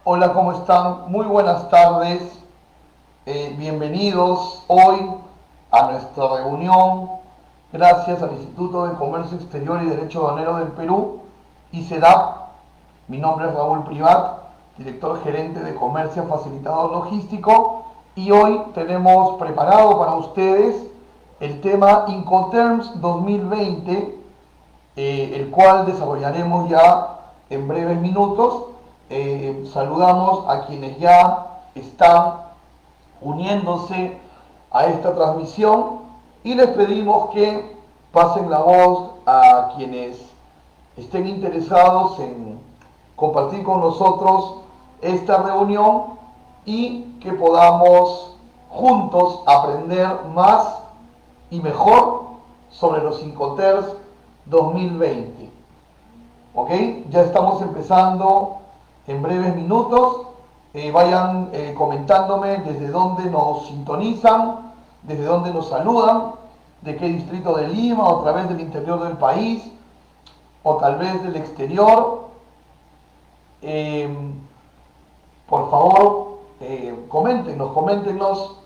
Hola, ¿cómo están? Muy buenas tardes. Bienvenidos hoy a nuestra reunión gracias al Instituto de Comercio Exterior y Derecho Aduanero del Perú, ICEDAP. Mi nombre es Raúl Privat, director gerente de Comercio Facilitador Logístico, y hoy tenemos preparado para ustedes el tema Incoterms 2020, el cual desarrollaremos ya en breves minutos. Saludamos a quienes ya están uniéndose a esta transmisión y les pedimos que pasen la voz a quienes estén interesados en compartir con nosotros esta reunión y que podamos juntos aprender más y mejor sobre los Incoterms 2020. ¿Ok? Ya estamos empezando en breves minutos. Vayan comentándome desde dónde nos sintonizan, desde dónde nos saludan, de qué distrito de Lima, o a través del interior del país, o tal vez del exterior. Eh, por favor, coméntenos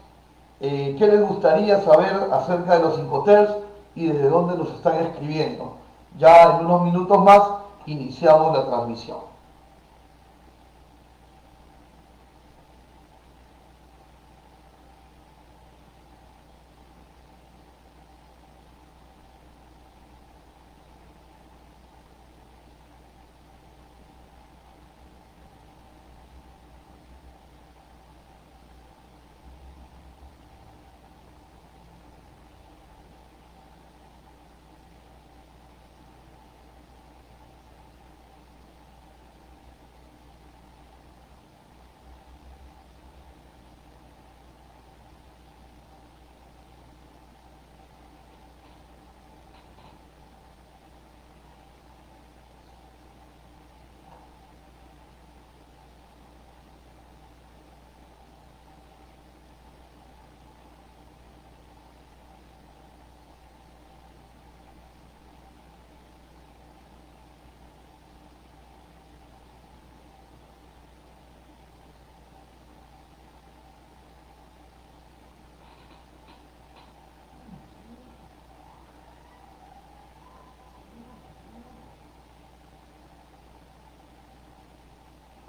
qué les gustaría saber acerca de los Incoterms y desde dónde nos están escribiendo. Ya en unos minutos más iniciamos la transmisión.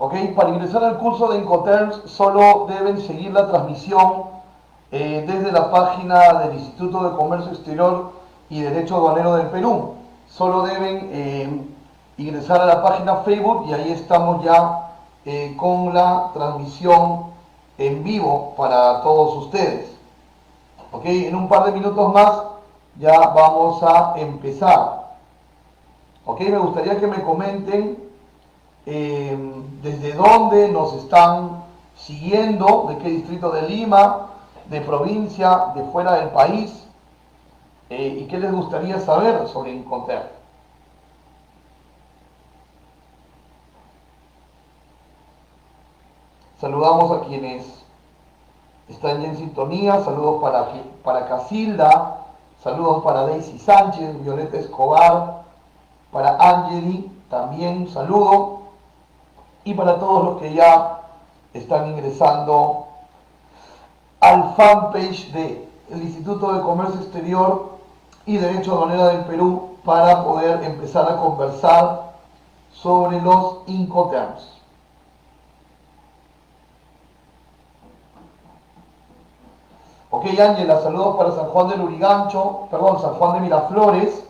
¿Ok? Para ingresar al curso de Incoterms solo deben seguir la transmisión desde la página del Instituto de Comercio Exterior y Derecho Aduanero del Perú. Solo deben ingresar a la página Facebook y ahí estamos ya con la transmisión en vivo para todos ustedes. ¿Ok? En un par de minutos más ya vamos a empezar. ¿Ok? Me gustaría que me comenten desde dónde nos están siguiendo, de qué distrito de Lima, de provincia, de fuera del país, y qué les gustaría saber sobre Incoterms. Saludamos a quienes están ya en sintonía. Saludos para Casilda, saludos para Daisy Sánchez, Violeta Escobar, para Angeli también saludo, y para todos los que ya están ingresando al fanpage del Instituto de Comercio Exterior y Derecho Aduanero del Perú para poder empezar a conversar sobre los Incoterms. Ok, Ángela, saludos para San Juan del Urigancho, San Juan de Miraflores.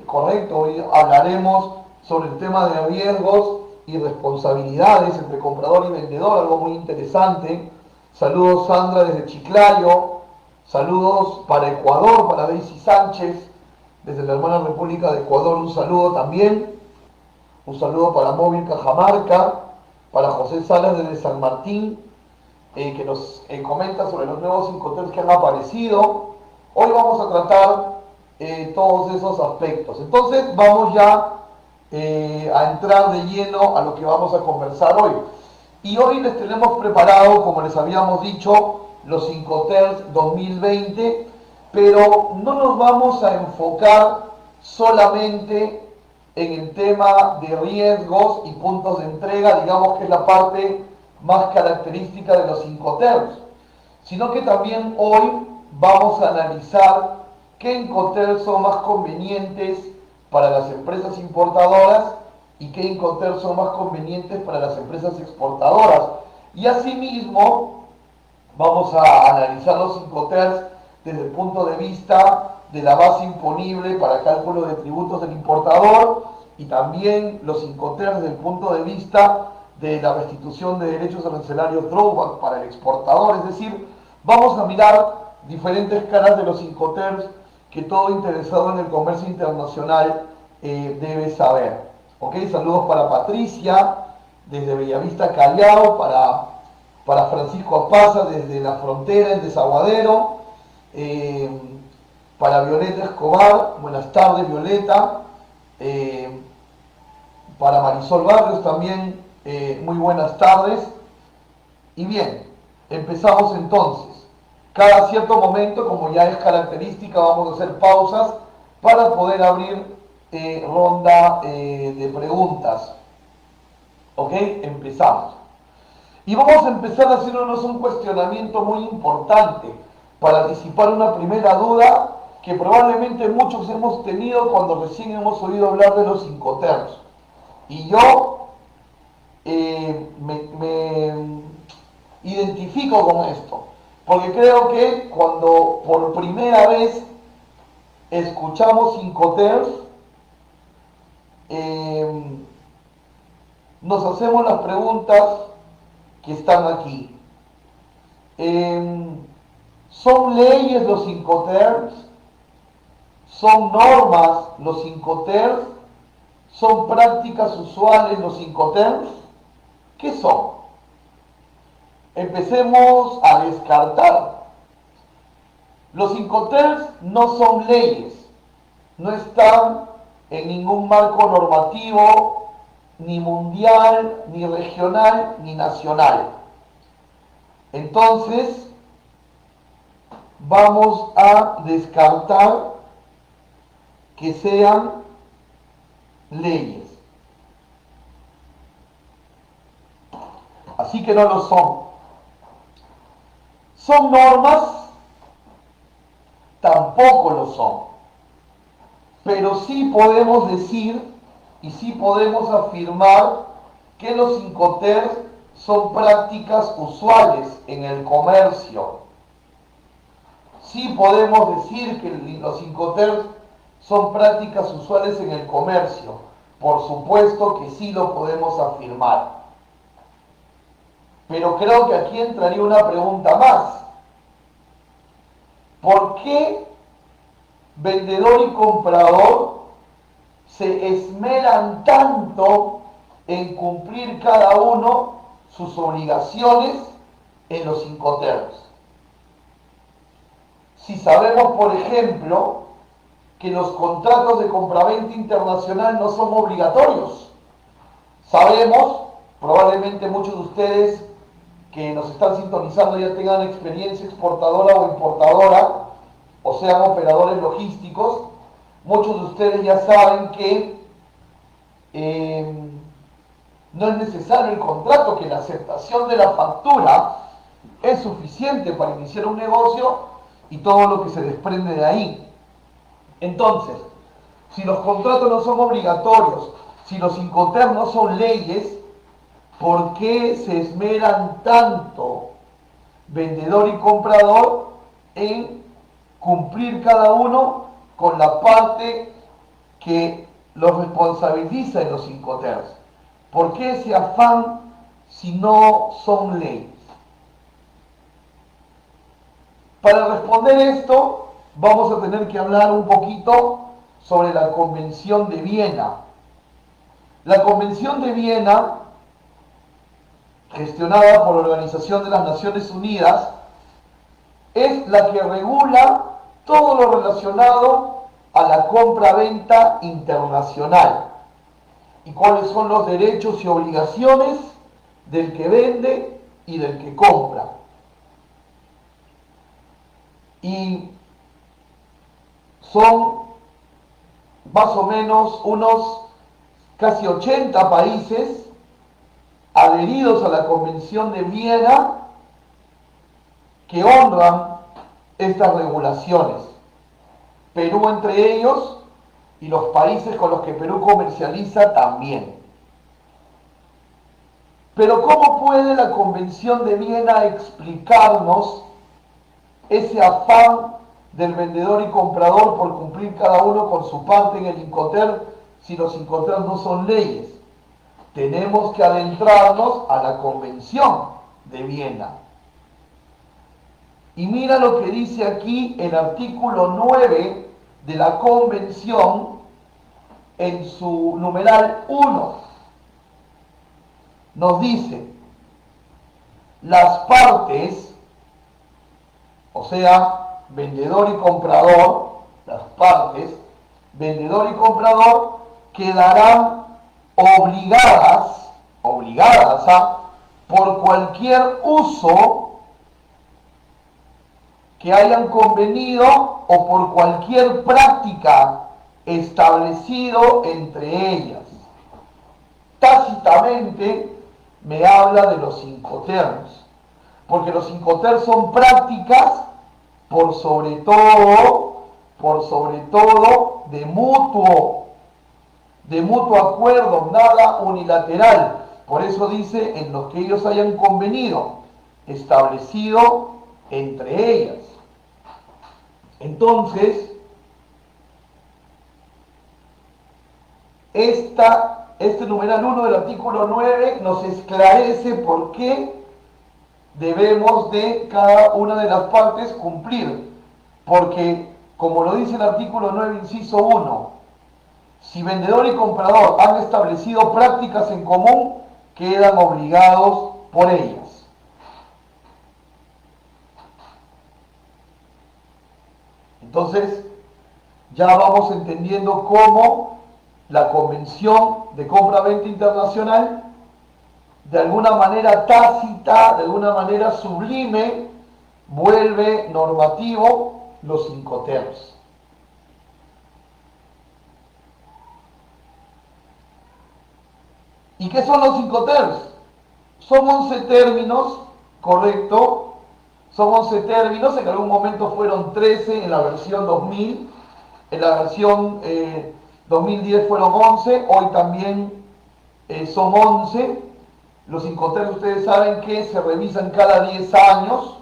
Correcto, hoy hablaremos sobre el tema de riesgos y responsabilidades entre comprador y vendedor, algo muy interesante. Saludos, Sandra, desde Chiclayo. Saludos para Ecuador, para Daisy Sánchez, desde la hermana República de Ecuador, un saludo también. Un saludo para Móvil Cajamarca, para José Salas desde San Martín, que nos comenta sobre los nuevos Incoterms que han aparecido. Hoy vamos a tratar todos esos aspectos. Entonces vamos ya a entrar de lleno a lo que vamos a conversar hoy. Y hoy les tenemos preparado, como les habíamos dicho, los Incoterms 2020, pero no nos vamos a enfocar solamente en el tema de riesgos y puntos de entrega, digamos que es la parte más característica de los Incoterms, sino que también hoy vamos a analizar qué Incoterms son más convenientes para las empresas importadoras y qué Incoterms son más convenientes para las empresas exportadoras. Y asimismo vamos a analizar los Incoterms desde el punto de vista de la base imponible para cálculo de tributos del importador y también los Incoterms desde el punto de vista de la restitución de derechos arancelarios drawback para el exportador. Es decir, vamos a mirar diferentes caras de los Incoterms que todo interesado en el comercio internacional debe saber. ¿Ok? Saludos para Patricia desde Bellavista Callao, para Francisco Apaza desde la frontera en Desaguadero, para Violeta Escobar, buenas tardes Violeta, para Marisol Barrios también, muy buenas tardes. Y bien, empezamos entonces. Cada cierto momento, como ya es característica, vamos a hacer pausas para poder abrir ronda de preguntas. ¿Ok? Empezamos. Y vamos a empezar haciéndonos un cuestionamiento muy importante para disipar una primera duda que probablemente muchos hemos tenido cuando recién hemos oído hablar de los Incoterms. Y yo me identifico con esto, porque creo que cuando por primera vez escuchamos Incoterms, nos hacemos las preguntas que están aquí. ¿Son leyes los Incoterms? ¿Son normas los Incoterms? ¿Son prácticas usuales los Incoterms? ¿Qué son? Empecemos a descartar. Los Incoterms no son leyes, no están en ningún marco normativo, ni mundial, ni regional, ni nacional. Entonces, vamos a descartar que sean leyes. Así que no lo son. ¿Son normas? Tampoco lo son. Pero sí podemos decir y sí podemos afirmar que los Incoterms son prácticas usuales en el comercio. Sí podemos decir que los Incoterms son prácticas usuales en el comercio. Por supuesto que sí lo podemos afirmar. Pero creo que aquí entraría una pregunta más. ¿Por qué vendedor y comprador se esmeran tanto en cumplir cada uno sus obligaciones en los Incoterms? Si sabemos, por ejemplo, que los contratos de compraventa internacional no son obligatorios. Sabemos, probablemente muchos de ustedes que nos están sintonizando ya tengan experiencia exportadora o importadora, o sean operadores logísticos. Muchos de ustedes ya saben que no es necesario el contrato, que la aceptación de la factura es suficiente para iniciar un negocio y todo lo que se desprende de ahí. Entonces, si los contratos no son obligatorios, si los Incoterms no son leyes, ¿por qué se esmeran tanto vendedor y comprador en cumplir cada uno con la parte que los responsabiliza en los Incoterms? ¿Por qué ese afán si no son leyes? Para responder esto, vamos a tener que hablar un poquito sobre la Convención de Viena. La Convención de Viena, gestionada por la Organización de las Naciones Unidas, es la que regula todo lo relacionado a la compra-venta internacional y cuáles son los derechos y obligaciones del que vende y del que compra. Y son más o menos unos casi 80 países adheridos a la Convención de Viena que honran estas regulaciones. Perú entre ellos, y los países con los que Perú comercializa también. Pero ¿cómo puede la Convención de Viena explicarnos ese afán del vendedor y comprador por cumplir cada uno con su parte en el Incoterm si los Incoterms no son leyes? Tenemos que adentrarnos a la Convención de Viena. Y mira lo que dice aquí el artículo 9 de la Convención en su numeral 1. Nos dice, las partes, o sea, vendedor y comprador, las partes, vendedor y comprador, quedarán obligadas a, por cualquier uso que hayan convenido o por cualquier práctica establecido entre ellas. Tácitamente me habla de los Incoterms, porque los Incoterms son prácticas por sobre todo de mutuo acuerdo, nada unilateral. Por eso dice en los que ellos hayan convenido, establecido entre ellas. Entonces, este numeral 1 del artículo 9 nos esclarece por qué debemos de cada una de las partes cumplir. Porque, como lo dice el artículo 9, inciso 1, si vendedor y comprador han establecido prácticas en común, quedan obligados por ellas. Entonces, ya vamos entendiendo cómo la Convención de Compra-Venta Internacional, de alguna manera tácita, de alguna manera sublime, vuelve normativo los Incoterms. ¿Y qué son los Incoterms? Son 11 términos, correcto. Son 11 términos, en algún momento fueron 13 en la versión 2000, en la versión 2010 fueron 11, hoy también son 11. Los Incoterms ustedes saben que se revisan cada 10 años,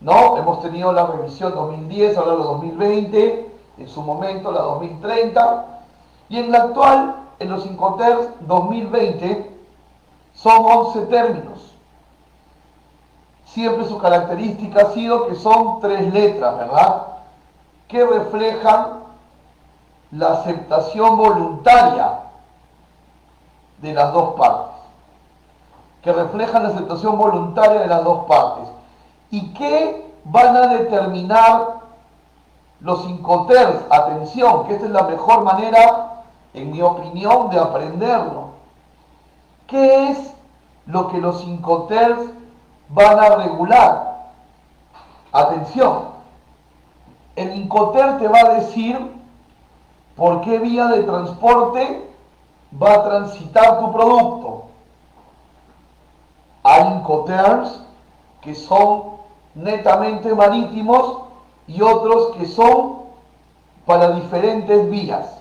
¿no? Hemos tenido la revisión 2010, ahora la 2020, en su momento la 2030, y en la actual, en los Incoterms 2020, son 11 términos. Siempre su característica ha sido que son 3 letras, ¿verdad? Que reflejan la aceptación voluntaria de las dos partes. Que reflejan la aceptación voluntaria de las dos partes. ¿Y qué van a determinar los Incoterms? Atención, que esta es la mejor manera, en mi opinión, de aprenderlo. ¿Qué es lo que los Incoterms van a regular? Atención, el Incoterm te va a decir por qué vía de transporte va a transitar tu producto. Hay Incoterms que son netamente marítimos y otros que son para diferentes vías.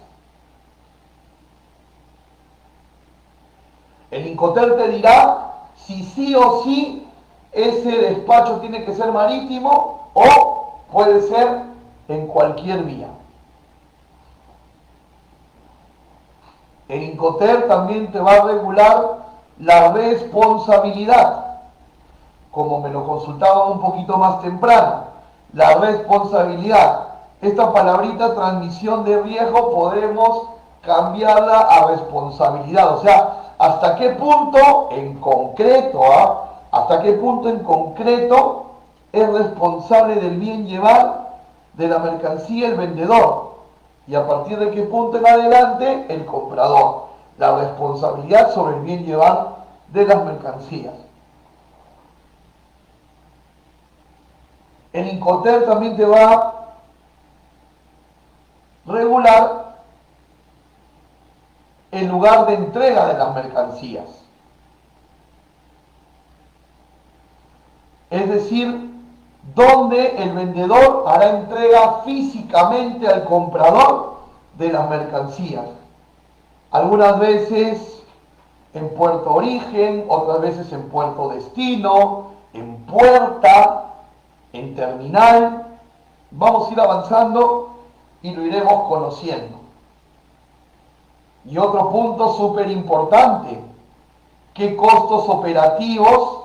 El Incoterm te dirá si sí o sí ese despacho tiene que ser marítimo o puede ser en cualquier vía. El Incoterm también te va a regular la responsabilidad, como me lo consultaban un poquito más temprano. La responsabilidad, esta palabrita transmisión de riesgo podemos cambiarla a responsabilidad, o sea, hasta qué punto en concreto, hasta qué punto en concreto es responsable del bien llevar de la mercancía el vendedor, y a partir de qué punto en adelante el comprador, la responsabilidad sobre el bien llevar de las mercancías. El Incoterm también te va a regular el el lugar de entrega de las mercancías. Es decir, donde el vendedor hará entrega físicamente al comprador de las mercancías. Algunas veces en puerto origen, otras veces en puerto destino, en puerta, en terminal. Vamos a ir avanzando y lo iremos conociendo. Y otro punto súper importante, ¿qué costos operativos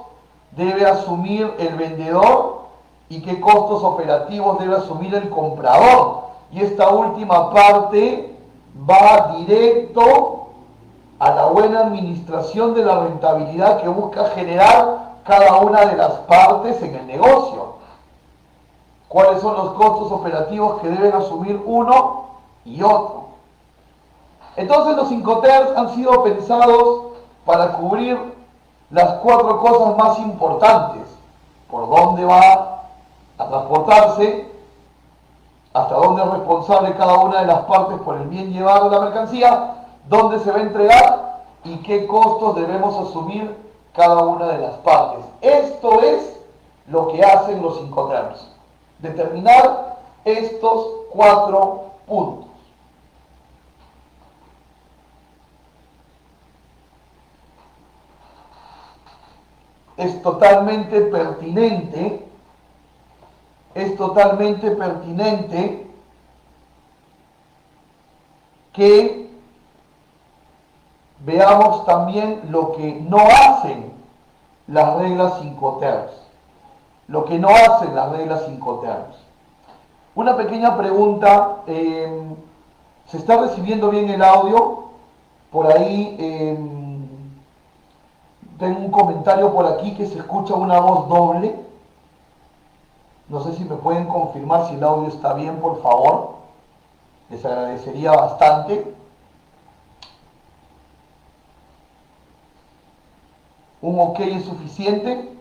debe asumir el vendedor y qué costos operativos debe asumir el comprador? Y esta última parte va directo a la buena administración de la rentabilidad que busca generar cada una de las partes en el negocio. ¿Cuáles son los costos operativos que deben asumir uno y otro? Entonces los Incoterms han sido pensados para cubrir las 4 cosas más importantes: por dónde va a transportarse, hasta dónde es responsable cada una de las partes por el bien llevado de la mercancía, dónde se va a entregar y qué costos debemos asumir cada una de las partes. Esto es lo que hacen los Incoterms: determinar estos 4 puntos. Es totalmente pertinente que veamos también lo que no hacen las reglas Incoterms. Una pequeña pregunta, ¿se está recibiendo bien el audio? Por ahí tengo un comentario por aquí que se escucha una voz doble. No sé si me pueden confirmar si el audio está bien, por favor. Les agradecería bastante. Un ok es suficiente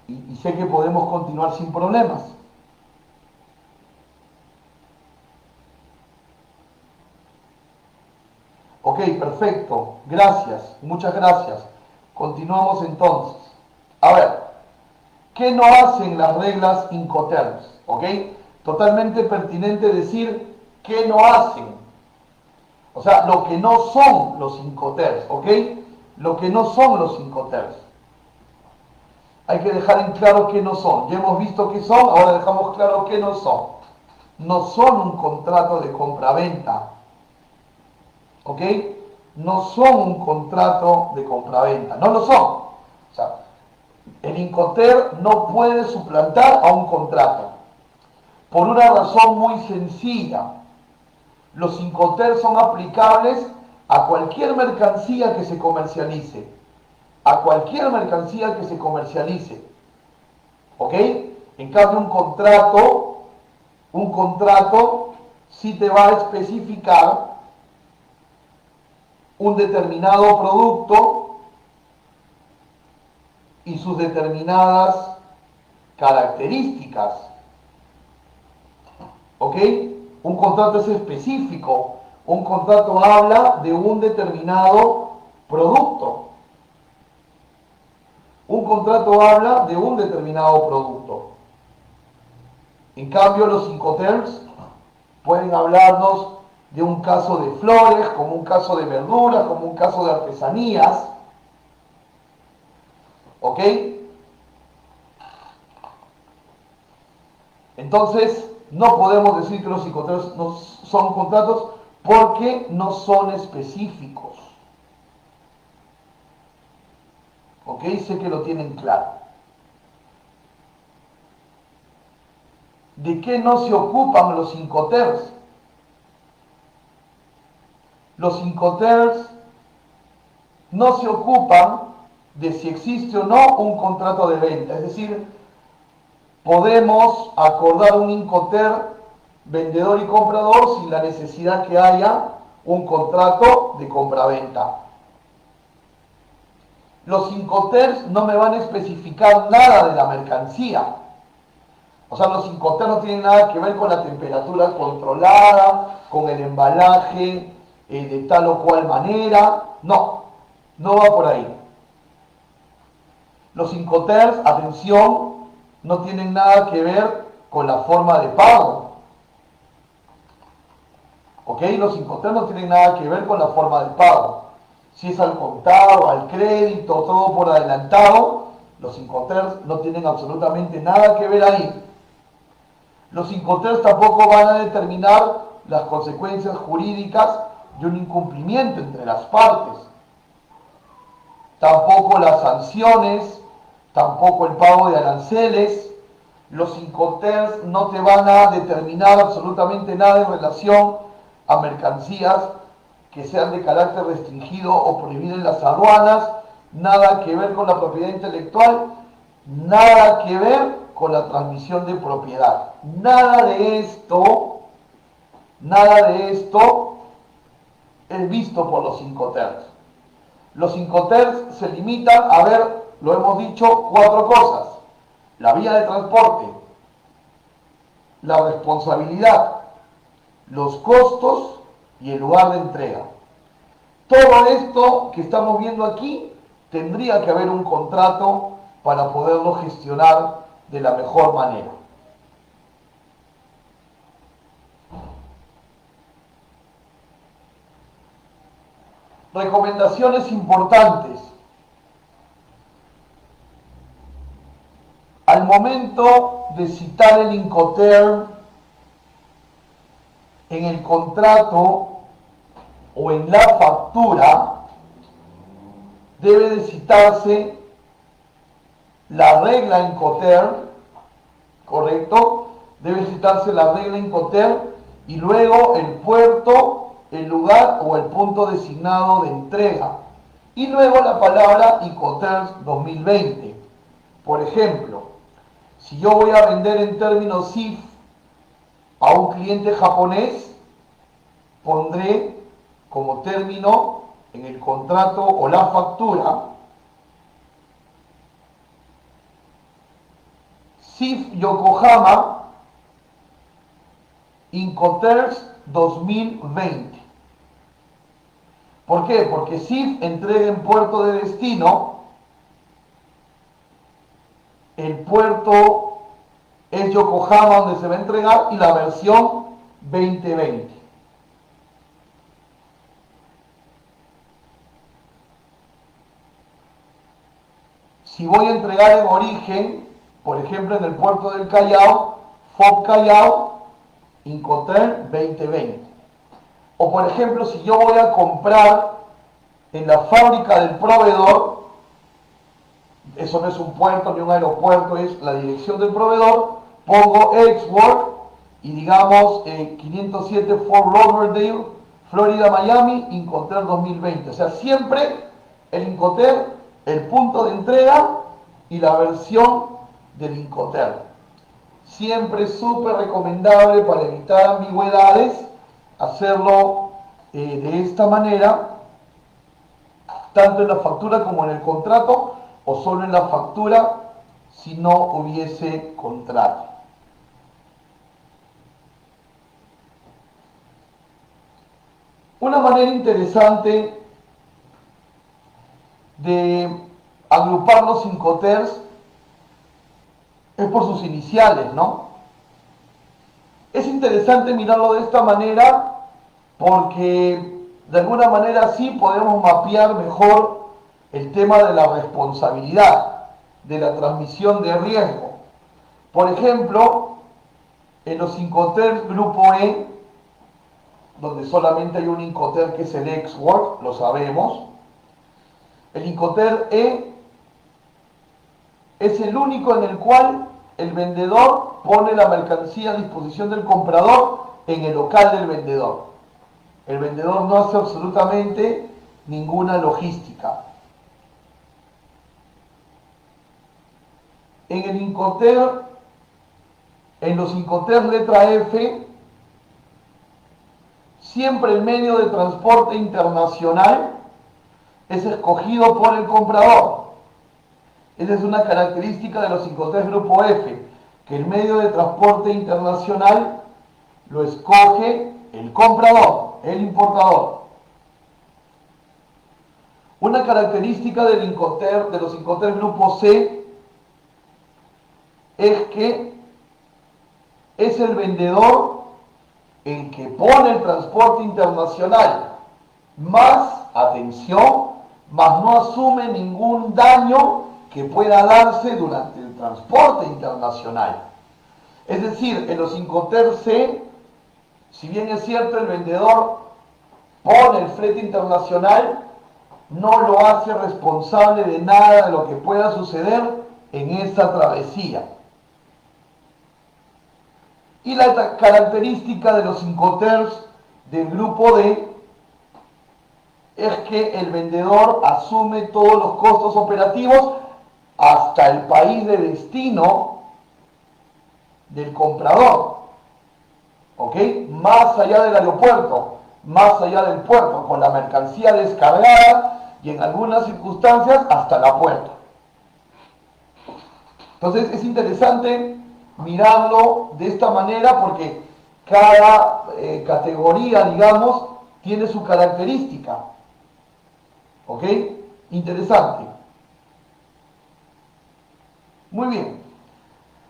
y sé que podemos continuar sin problemas. Ok, perfecto. Gracias, muchas gracias. Continuamos entonces. A ver, ¿qué no hacen las reglas Incoterms? ¿Ok? Totalmente pertinente decir qué no hacen. O sea, lo que no son los Incoterms, ¿ok? Lo que no son los Incoterms. Hay que dejar en claro qué no son. Ya hemos visto qué son, ahora dejamos claro qué no son. No son un contrato de compraventa. ¿Ok? No son un contrato de compraventa. No lo son. O sea, el Incoterm no puede suplantar a un contrato. Por una razón muy sencilla. Los Incoterms son aplicables a cualquier mercancía que se comercialice. A cualquier mercancía que se comercialice. ¿Ok? En cambio, un contrato sí te va a especificar un determinado producto y sus determinadas características. ¿Ok? Un contrato es específico. Un contrato habla de un determinado producto. Un contrato habla de un determinado producto. En cambio, los Incoterms pueden hablarnos de un caso de flores, como un caso de verduras, como un caso de artesanías. ¿Ok? Entonces, no podemos decir que los Incoterms no son contratos porque no son específicos. ¿Ok? Sé que lo tienen claro. ¿De qué no se ocupan los Incoterms? Los Incoterms no se ocupan de si existe o no un contrato de venta. Es decir, podemos acordar un Incoterm vendedor y comprador sin la necesidad que haya un contrato de compraventa. Los Incoterms no me van a especificar nada de la mercancía. O sea, los Incoterms no tienen nada que ver con la temperatura controlada, con el embalaje, de tal o cual manera. No, no va por ahí. Los Incoterms, atención, no tienen nada que ver con la forma de pago. ¿Ok? Los Incoterms no tienen nada que ver con la forma de pago. Si es al contado, al crédito, todo por adelantado, los Incoterms no tienen absolutamente nada que ver ahí. Los Incoterms tampoco van a determinar las consecuencias jurídicas de un incumplimiento entre las partes. Tampoco las sanciones, tampoco el pago de aranceles. Los Incoterms no te van a determinar absolutamente nada en relación a mercancías que sean de carácter restringido o prohibido en las aduanas, nada que ver con la propiedad intelectual, nada que ver con la transmisión de propiedad. Nada de esto es visto por los Incoterms. Los Incoterms se limitan a ver, lo hemos dicho, 4 cosas: la vía de transporte, la responsabilidad, los costos y el lugar de entrega. Todo esto que estamos viendo aquí, tendría que haber un contrato para poderlo gestionar de la mejor manera. Recomendaciones importantes. Al momento de citar el Incoterm en el contrato o en la factura, debe de citarse la regla Incoterm, ¿correcto? Debe citarse la regla Incoterm y luego el puerto, el lugar o el punto designado de entrega. Y luego la palabra Incoterms 2020. Por ejemplo, si yo voy a vender en términos CIF a un cliente japonés, pondré como término en el contrato o la factura CIF Yokohama Incoterms 2020. ¿Por qué? Porque CIF entrega en puerto de destino, el puerto es Yokohama donde se va a entregar y la versión 2020. Si voy a entregar en origen, por ejemplo en el puerto del Callao, FOB Callao, Incoterm 2020. O por ejemplo, si yo voy a comprar en la fábrica del proveedor, eso no es un puerto ni un aeropuerto, es la dirección del proveedor, pongo export y digamos 507 Fort Lauderdale, Florida, Miami, Incoterm 2020. O sea, siempre el Incoterm, el punto de entrega y la versión del Incoterm. Siempre es súper recomendable para evitar ambigüedades hacerlo de esta manera, tanto en la factura como en el contrato, o solo en la factura si no hubiese contrato. Una manera interesante de agrupar los Incoterms es por sus iniciales, ¿no? Es interesante mirarlo de esta manera porque de alguna manera así podemos mapear mejor el tema de la responsabilidad, de la transmisión de riesgo. Por ejemplo, en los Incoterms grupo E, donde solamente hay un Incoterm que es el export, lo sabemos, el Incoterm E es el único en el cual el vendedor pone la mercancía a disposición del comprador en el local del vendedor. El vendedor no hace absolutamente ninguna logística. En el Incoterm, en los Incoterms letra F, siempre el medio de transporte internacional es escogido por el comprador. Esa es una característica de los Incoterms grupo F, que el medio de transporte internacional lo escoge el comprador, el importador. Una característica del Incoterm, de los Incoterm Grupo C, es que es el vendedor el que pone el transporte internacional, más, atención, más no asume ningún daño que pueda darse durante el transporte internacional. Es decir, en los Incoterm C, si bien es cierto el vendedor pone el flete internacional, no lo hace responsable de nada de lo que pueda suceder en esa travesía. Y la característica de los Incoterms del grupo D es que el vendedor asume todos los costos operativos hasta el país de destino del comprador, ¿ok? Más allá del aeropuerto, más allá del puerto, con la mercancía descargada y en algunas circunstancias hasta la puerta. Entonces es interesante mirarlo de esta manera porque cada categoría, digamos, tiene su característica. ¿Ok? Interesante. Muy bien.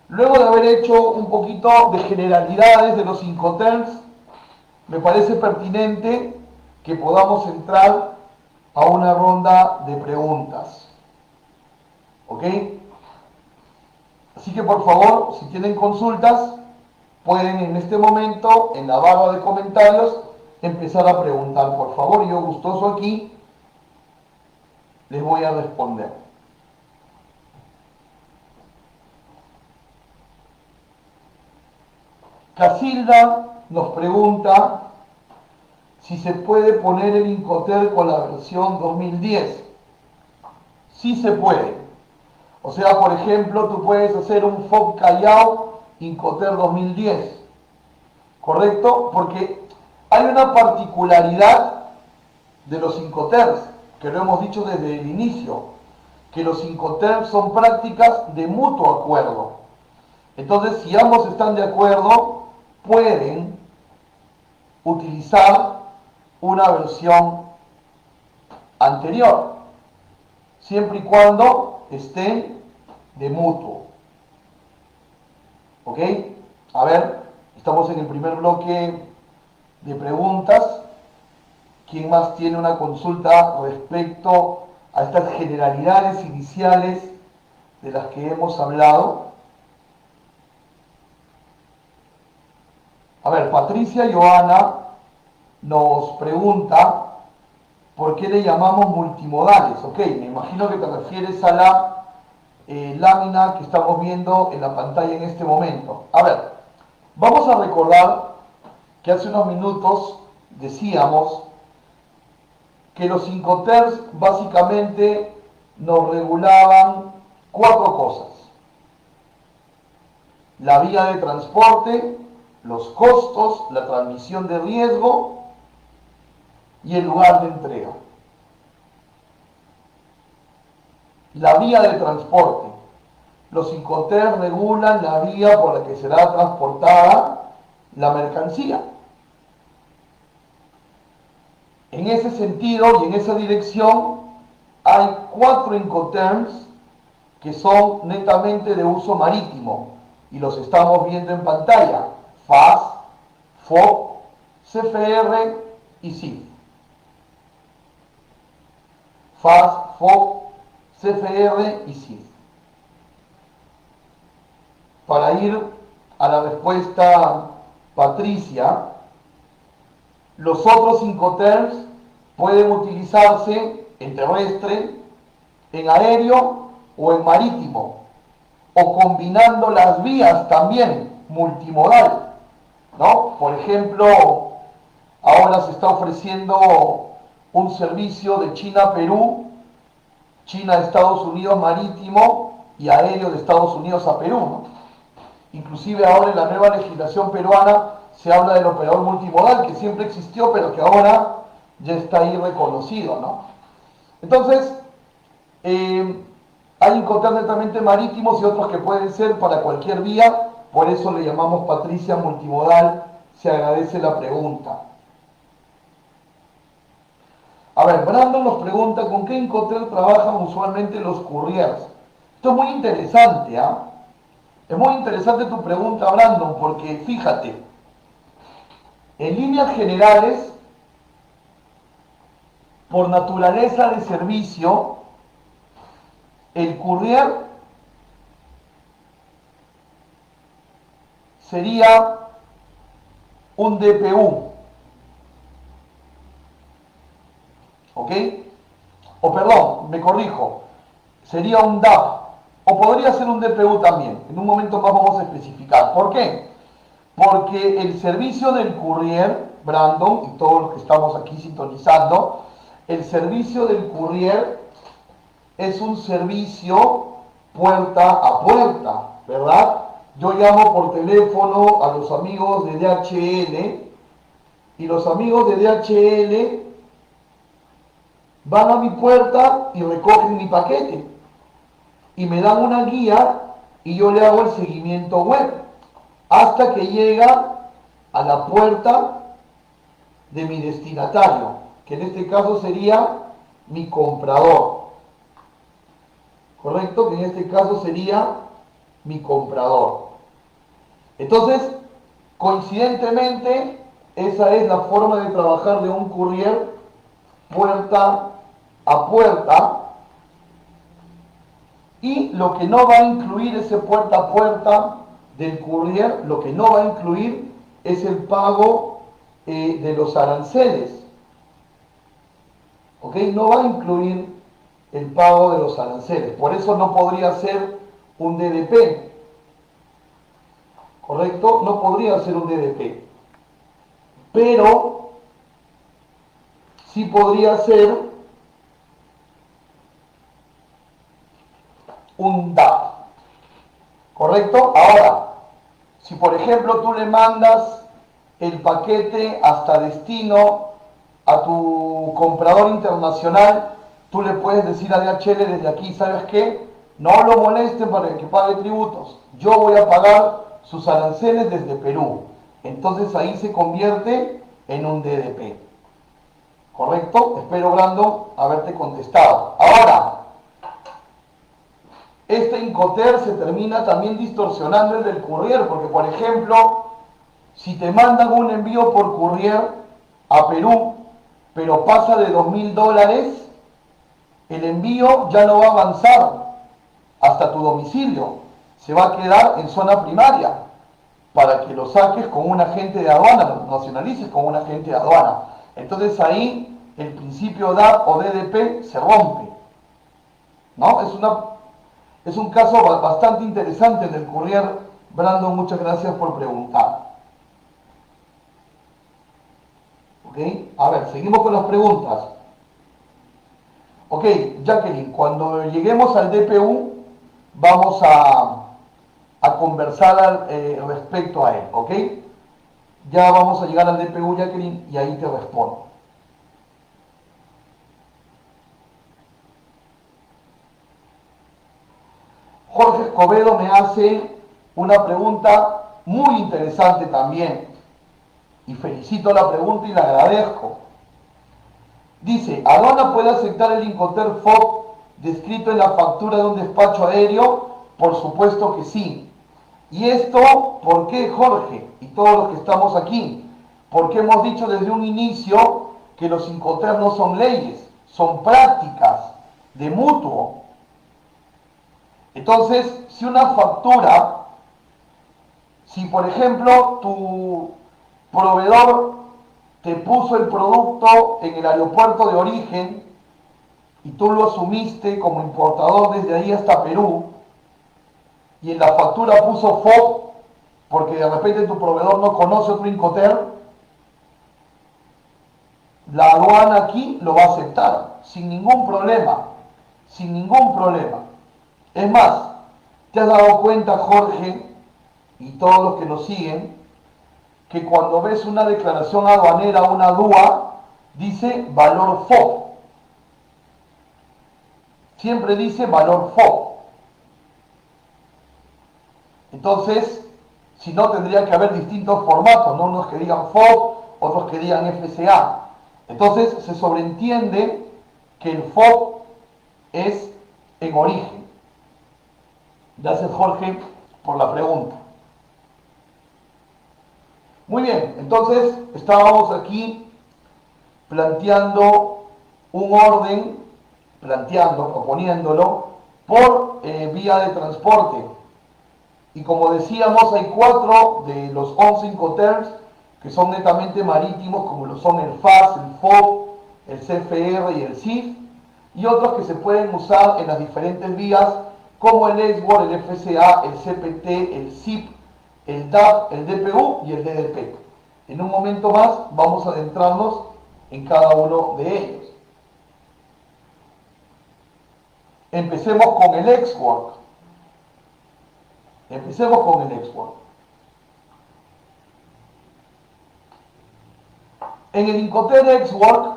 Luego de haber hecho un poquito de generalidades de los Incoterms, me parece pertinente que podamos entrar a una ronda de preguntas. ¿Ok? Así que por favor, si tienen consultas, pueden en este momento, en la barra de comentarios, empezar a preguntar, por favor. Yo gustoso aquí les voy a responder. Casilda nos pregunta si se puede poner el Incoterm con la versión 2010. Sí se puede. O sea, por ejemplo, tú puedes hacer un FOB Callao Incoterm 2010. ¿Correcto? Porque hay una particularidad de los Incoterms, que lo hemos dicho desde el inicio, que los Incoterms son prácticas de mutuo acuerdo. Entonces, si ambos están de acuerdo, pueden utilizar una versión anterior, siempre y cuando estén de mutuo. ¿Ok? A ver, estamos en el primer bloque de preguntas. ¿Quién más tiene una consulta respecto a estas generalidades iniciales de las que hemos hablado? A ver, Patricia Joana nos pregunta ¿por qué le llamamos multimodales? Ok, me imagino que te refieres a la lámina que estamos viendo en la pantalla en este momento. A ver, vamos a recordar que hace unos minutos decíamos que los Incoterms básicamente nos regulaban 4 cosas: la vía de transporte, los costos, la transmisión de riesgo y el lugar de entrega. La vía de transporte. Los Incoterms regulan la vía por la que será transportada la mercancía. En ese sentido y en esa dirección hay 4 Incoterms que son netamente de uso marítimo y los estamos viendo en pantalla: FAS, FOB, CFR y CIF. FAS, FOB, CFR y CIF. Para ir a la respuesta, Patricia, los otros Incoterms pueden utilizarse en terrestre, en aéreo o en marítimo, o combinando las vías también, multimodal, ¿no? Por ejemplo, ahora se está ofreciendo un servicio de China a Perú, China a Estados Unidos marítimo y aéreo de Estados Unidos a Perú, ¿no? Inclusive ahora en la nueva legislación peruana se habla del operador multimodal, que siempre existió, pero que ahora ya está ahí reconocido, ¿no? Entonces, hay Incoterms netamente marítimos y otros que pueden ser para cualquier vía, por eso le llamamos Patricia multimodal. Se agradece la pregunta. A ver, Brandon nos pregunta con qué Incoterm trabajan usualmente los couriers. Esto es muy interesante, ¿ah? Es muy interesante tu pregunta, Brandon, porque fíjate, en líneas generales, por naturaleza de servicio, el courier sería un DPU, ¿ok? O perdón, me corrijo, sería un DAP, o podría ser un DPU también. En un momento más vamos a especificar. ¿Por qué? Porque el servicio del courier, Brandon, y todos los que estamos aquí sintonizando, el servicio del courier es un servicio puerta a puerta, ¿verdad? Yo llamo por teléfono a los amigos de DHL y los amigos de DHL van a mi puerta y recogen mi paquete y me dan una guía y yo le hago el seguimiento web hasta que llega a la puerta de mi destinatario, que en este caso sería mi comprador. ¿Correcto? Que en este caso sería mi comprador. Entonces, coincidentemente, esa es la forma de trabajar de un courier puerta a puerta. Y lo que no va a incluir ese puerta a puerta del courier, lo que no va a incluir es el pago de los aranceles. ¿Ok? No va a incluir el pago de los aranceles. Por eso no podría ser un DDP. ¿Correcto? No podría ser un DDP. Pero sí podría ser un DAP. ¿Correcto? Ahora, si por ejemplo tú le mandas el paquete hasta destino a tu comprador internacional, tú le puedes decir a DHL desde aquí, ¿sabes qué? No lo molesten para que pague tributos. Yo voy a pagar sus aranceles desde Perú. Entonces ahí se convierte en un DDP. ¿Correcto? Espero, Brandon, haberte contestado. Ahora, este Incoterm se termina también distorsionando el del courier, porque por ejemplo, si te mandan un envío por courier a Perú, pero pasa de $2.000, el envío ya no va a avanzar hasta tu domicilio, se va a quedar en zona primaria para que lo saques con un agente de aduana, lo nacionalices con un agente de aduana. Entonces ahí el principio DAP o DDP se rompe, ¿no? Es un caso bastante interesante del courier. Brandon, muchas gracias por preguntar. ¿Ok? A ver, seguimos con las preguntas. Ok, Jacqueline, cuando lleguemos al DPU vamos a conversar respecto a él, ¿ok? Ya vamos a llegar al DPU, Jacqueline, y ahí te respondo. Jorge Escobedo me hace una pregunta muy interesante también, y felicito la pregunta y la agradezco. Dice, ¿aduana puede aceptar el Incoterm FOB descrito en la factura de un despacho aéreo? Por supuesto que sí. ¿Y esto por qué, Jorge? Y todos los que estamos aquí. Porque hemos dicho desde un inicio que los Incoterm no son leyes, son prácticas de mutuo. Entonces, si una factura, si por ejemplo tu proveedor te puso el producto en el aeropuerto de origen y tú lo asumiste como importador desde ahí hasta Perú, y en la factura puso FOB porque de repente tu proveedor no conoce otro Incoterm, la aduana aquí lo va a aceptar sin ningún problema, sin ningún problema. Es más, ¿te has dado cuenta, Jorge, y todos los que nos siguen, que cuando ves una declaración aduanera, una DUA, dice valor FOB? Siempre dice valor FOB. Entonces, si no, tendría que haber distintos formatos, ¿no? Unos que digan FOB, otros que digan FCA. Entonces se sobreentiende que el FOB es en origen. Gracias, Jorge, por la pregunta. Muy bien, entonces estábamos aquí planteando un orden, proponiéndolo por vía de transporte. Y como decíamos, hay 4 de los 11 Incoterms que son netamente marítimos, como lo son el FAS, el FOB, el CFR y el CIF, y otros que se pueden usar en las diferentes vías, como el EXWOR, el FCA, el CPT, el CIP, el DAP, el DPU y el DDP. En un momento más vamos a adentrarnos en cada uno de ellos. Empecemos con el EXWOR. En el Incoterm EXWOR,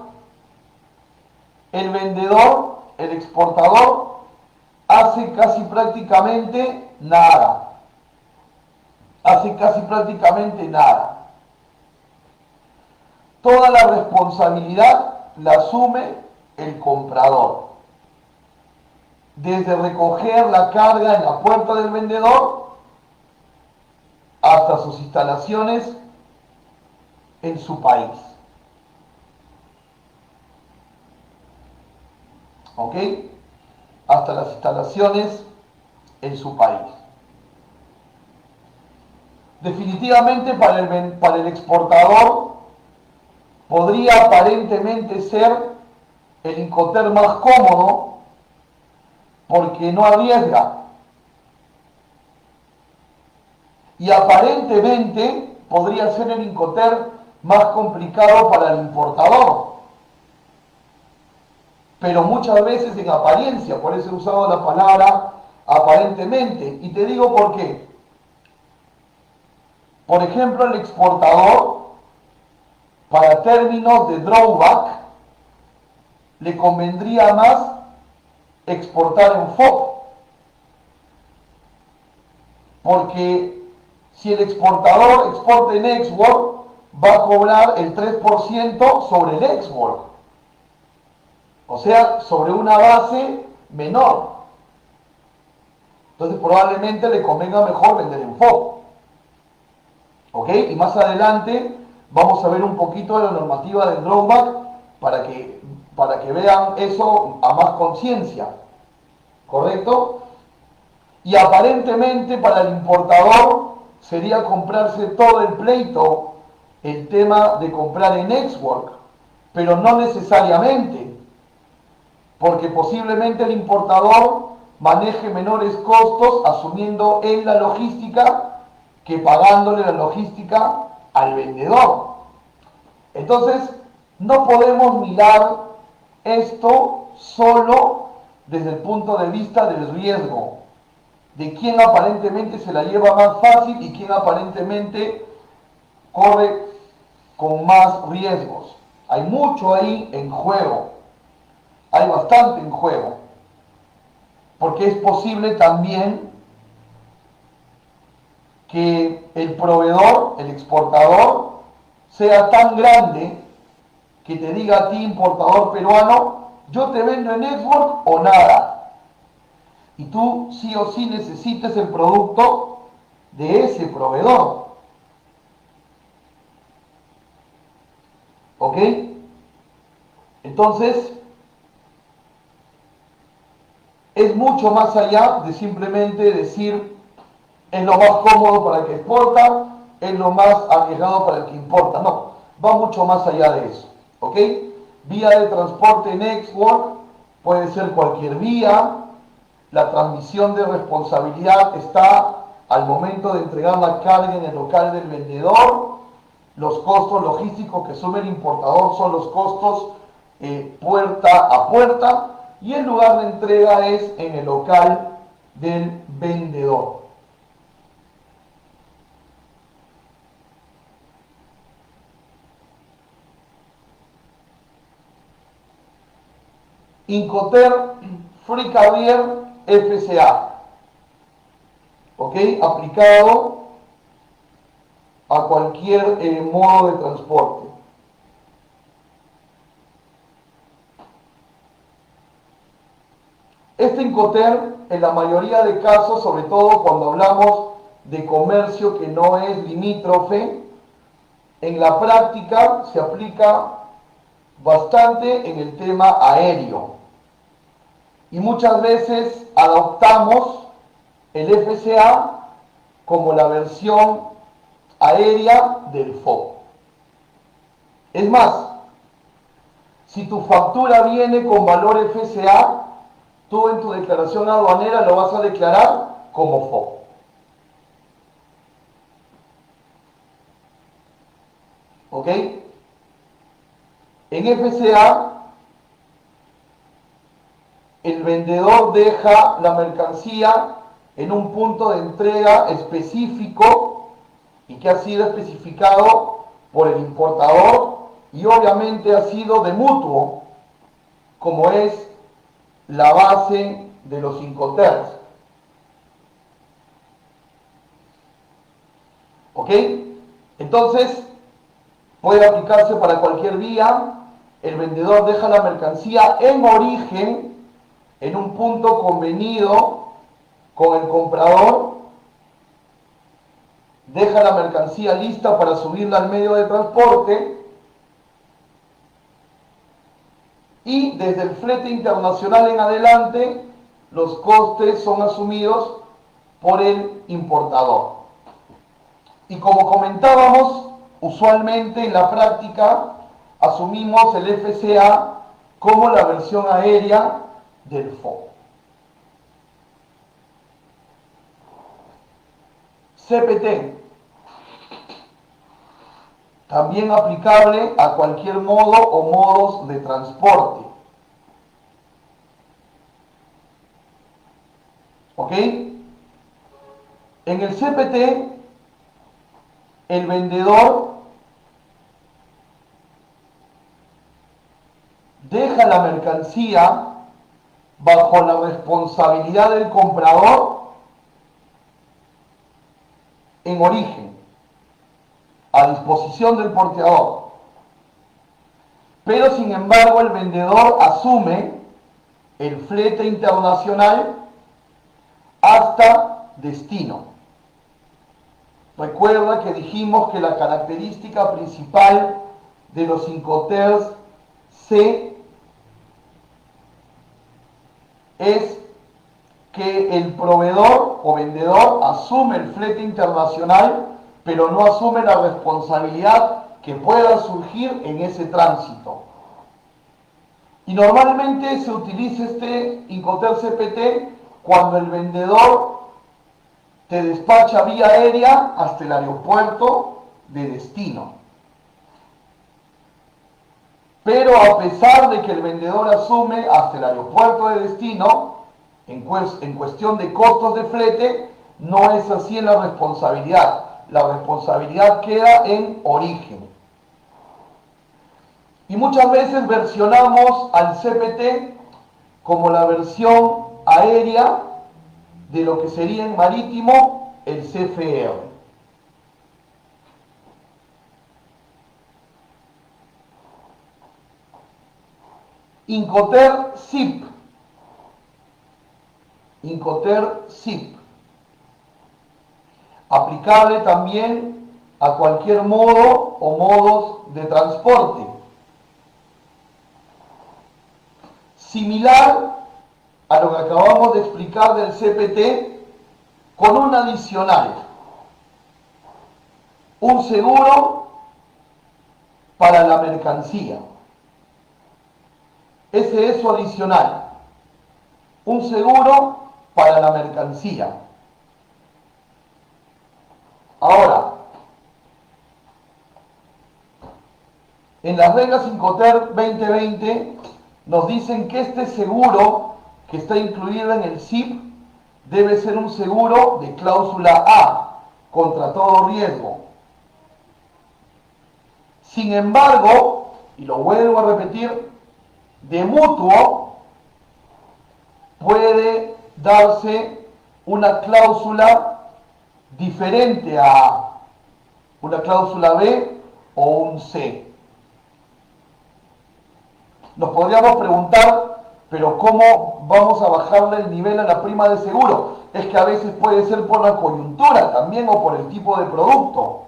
el vendedor, el exportador, hace casi prácticamente nada. Toda la responsabilidad la asume el comprador. Desde recoger la carga en la puerta del vendedor hasta sus instalaciones en su país. ¿Ok? Hasta las instalaciones en su país. Definitivamente para el exportador podría aparentemente ser el Incoterm más cómodo porque no arriesga. Y aparentemente podría ser el Incoterm más complicado para el importador. Pero muchas veces en apariencia, por eso he usado la palabra aparentemente. Y te digo por qué. Por ejemplo, el exportador, para términos de drawback, le convendría más exportar en FOB. Porque si el exportador exporta en EXWOR, va a cobrar el 3% sobre el EXWOR. O sea, sobre una base menor. Entonces probablemente le convenga mejor vender en FOB. ¿Ok? Y más adelante vamos a ver un poquito de la normativa del drawback para que vean eso a más conciencia. ¿Correcto? Y aparentemente para el importador sería comprarse todo el pleito, el tema de comprar en EXWOR, pero no necesariamente, porque posiblemente el importador maneje menores costos asumiendo él la logística que pagándole la logística al vendedor. Entonces, no podemos mirar esto solo desde el punto de vista del riesgo, de quién aparentemente se la lleva más fácil y quién aparentemente corre con más riesgos. Hay mucho ahí en juego, hay bastante en juego, porque es posible también que el proveedor, el exportador, sea tan grande que te diga a ti, importador peruano, yo te vendo en EXWOR o nada. Y tú sí o sí necesites el producto de ese proveedor. ¿Ok? Entonces, es mucho más allá de simplemente decir es lo más cómodo para el que exporta, es lo más arriesgado para el que importa. No, va mucho más allá de eso. ¿Ok? Vía de transporte en EXWOR puede ser cualquier vía. La transmisión de responsabilidad está al momento de entregar la carga en el local del vendedor. Los costos logísticos que asume el importador son los costos puerta a puerta y el lugar de entrega es en el local del vendedor. Incoterm Free Carrier FCA, ¿ok? Aplicado a cualquier modo de transporte. Este Incoterm, en la mayoría de casos, sobre todo cuando hablamos de comercio que no es limítrofe, en la práctica se aplica bastante en el tema aéreo. Y muchas veces adoptamos el FCA como la versión aérea del FOB. Es más, si tu factura viene con valor FCA, tú en tu declaración aduanera lo vas a declarar como FOB. ¿Ok? En FCA, el vendedor deja la mercancía en un punto de entrega específico y que ha sido especificado por el importador y obviamente ha sido de mutuo, como es la base de los Incoterms. ¿Ok? Entonces, puede aplicarse para cualquier vía. El vendedor deja la mercancía en origen en un punto convenido con el comprador, deja la mercancía lista para subirla al medio de transporte y desde el flete internacional en adelante los costes son asumidos por el importador. Y como comentábamos, usualmente en la práctica asumimos el FCA como la versión aérea del FOB. CPT, también aplicable a cualquier modo o modos de transporte. ¿Ok? En el CPT, el vendedor deja la mercancía bajo la responsabilidad del comprador en origen, a disposición del porteador. Pero sin embargo el vendedor asume el flete internacional hasta destino. Recuerda que dijimos que la característica principal de los Incoterms C es que el proveedor o vendedor asume el flete internacional, pero no asume la responsabilidad que pueda surgir en ese tránsito. Y normalmente se utiliza este Incoterm CPT cuando el vendedor te despacha vía aérea hasta el aeropuerto de destino. Pero a pesar de que el vendedor asume hasta el aeropuerto de destino, en cuestión de costos de flete, no es así en la responsabilidad. La responsabilidad queda en origen. Y muchas veces versionamos al CPT como la versión aérea de lo que sería en marítimo el CFR. Incoterm SIP. Incoterm SIP. Aplicable también a cualquier modo o modos de transporte. Similar a lo que acabamos de explicar del CPT, con un adicional. Un seguro para la mercancía. Ese es su adicional. Un seguro para la mercancía. Ahora, en las reglas Incoterm 2020 nos dicen que este seguro que está incluido en el SIP debe ser un seguro de cláusula A, contra todo riesgo. Sin embargo, y lo vuelvo a repetir, de mutuo puede darse una cláusula diferente a una cláusula B o un C. Nos podríamos preguntar Pero ¿cómo vamos a bajarle el nivel a la prima de seguro? Es que a veces puede ser por la coyuntura también o por el tipo de producto.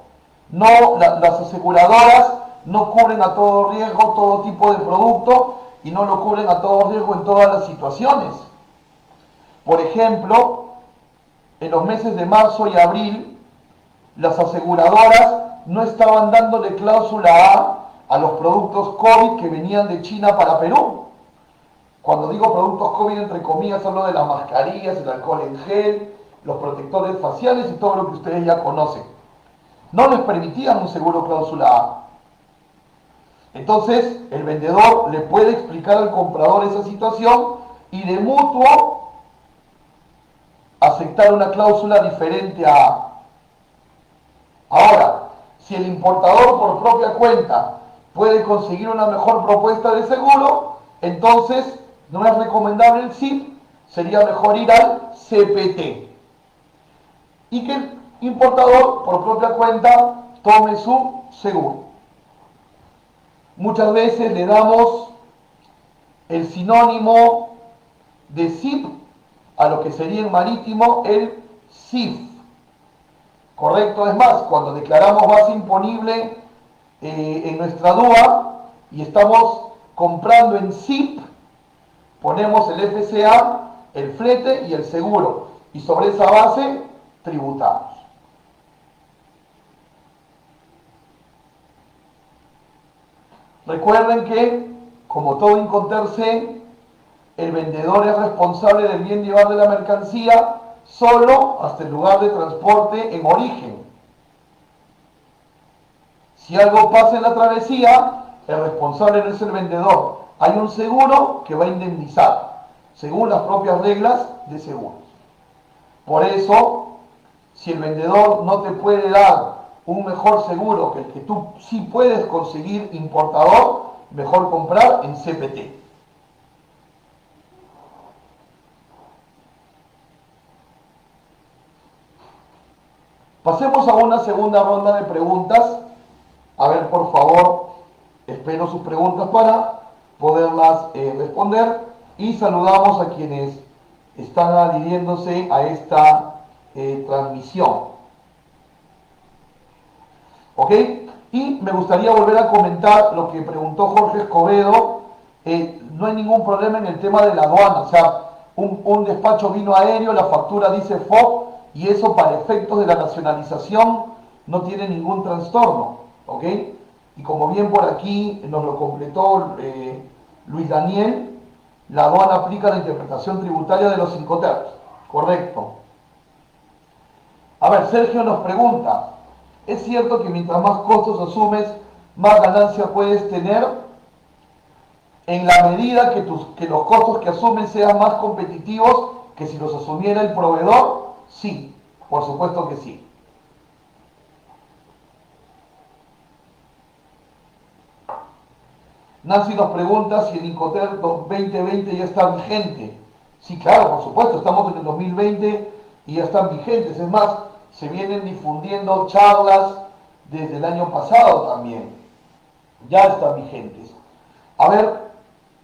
No, las aseguradoras no cubren a todo riesgo todo tipo de producto y no lo cubren a todo riesgo en todas las situaciones. Por ejemplo, en los meses de marzo y abril, las aseguradoras no estaban dándole cláusula A los productos COVID que venían de China para Perú. Cuando digo productos COVID, entre comillas, hablo de las mascarillas, el alcohol en gel, los protectores faciales y todo lo que ustedes ya conocen. No les permitían un seguro cláusula A. Entonces, el vendedor le puede explicar al comprador esa situación y de mutuo aceptar una cláusula diferente a A. Ahora, si el importador por propia cuenta puede conseguir una mejor propuesta de seguro, entonces no es recomendable el SIP, sería mejor ir al CPT. Y que el importador por propia cuenta tome su seguro. Muchas veces le damos el sinónimo de SIP a lo que sería en marítimo el SIF. Correcto, es más, cuando declaramos base imponible en nuestra DUA y estamos comprando en SIP, ponemos el FCA, el flete y el seguro, y sobre esa base tributamos. Recuerden que, como todo Incoterm C, el vendedor es responsable del bien llevar de la mercancía solo hasta el lugar de transporte en origen. Si algo pasa en la travesía, el responsable no es el vendedor. Hay un seguro que va a indemnizar, según las propias reglas de seguros. Por eso, si el vendedor no te puede dar un mejor seguro que el que tú sí puedes conseguir importador, mejor comprar en CPT. Pasemos a una segunda ronda de preguntas. A ver, por favor, espero sus preguntas para poderlas responder y saludamos a quienes están adhiriéndose a esta transmisión. ¿Ok? Y me gustaría volver a comentar lo que preguntó Jorge Escobedo. No hay ningún problema en el tema de la aduana. O sea, un despacho vino aéreo, la factura dice FOB y eso para efectos de la nacionalización no tiene ningún trastorno. ¿Ok? Y como bien por aquí nos lo completó Luis Daniel, la aduana aplica la interpretación tributaria de los Incoterm. Correcto. A ver, Sergio nos pregunta, ¿es cierto que mientras más costos asumes, más ganancia puedes tener? En la medida que los costos que asumen sean más competitivos que si los asumiera el proveedor, sí, por supuesto que sí. Nancy nos pregunta si el Incoterm 2020 ya está vigente. Sí, claro, por supuesto, estamos en el 2020 y ya están vigentes. Es más, se vienen difundiendo charlas desde el año pasado también. Ya están vigentes. A ver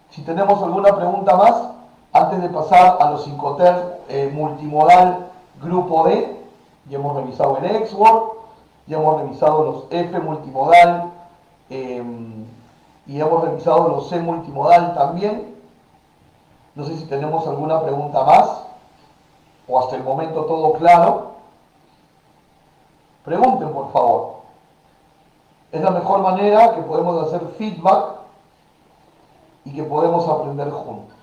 si tenemos alguna pregunta más antes de pasar a los Incoterm multimodal grupo D. Ya hemos revisado el Exwork, ya hemos revisado los F multimodal y hemos revisado los C multimodal también. No sé si tenemos alguna pregunta más o hasta el momento todo claro. Pregunten, por favor. Es la mejor manera que podemos hacer feedback y que podemos aprender juntos.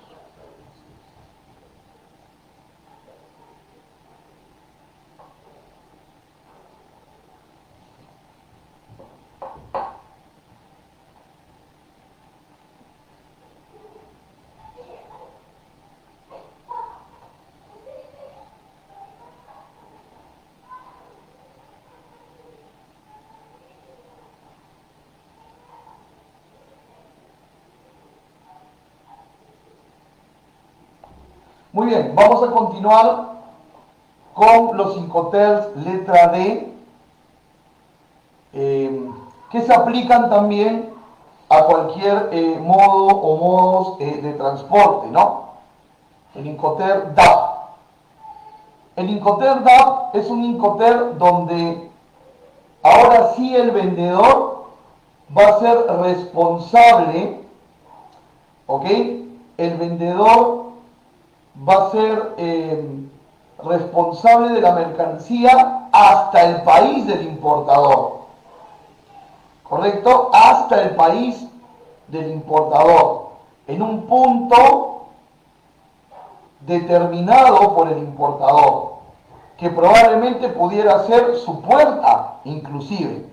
Muy bien, vamos a continuar con los Incoterms letra D, que se aplican también a cualquier modo o modos de transporte, ¿no? El Incoterm DAP. El Incoterm DAP es un Incoterm donde ahora sí el vendedor va a ser responsable, ¿ok? El vendedor va a ser responsable de la mercancía hasta el país del importador, ¿correcto? Hasta el país del importador, en un punto determinado por el importador, que probablemente pudiera ser su puerta, inclusive.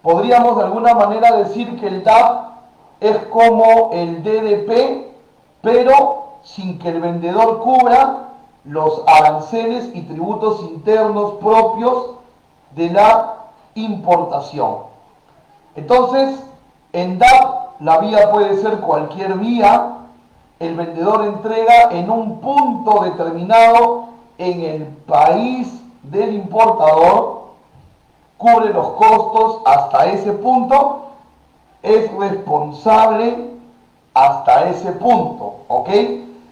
Podríamos de alguna manera decir que el DAP es como el DDP, pero sin que el vendedor cubra los aranceles y tributos internos propios de la importación. Entonces, en DAP la vía puede ser cualquier vía. El vendedor entrega en un punto determinado en el país del importador, cubre los costos hasta ese punto, es responsable hasta ese punto, ¿ok?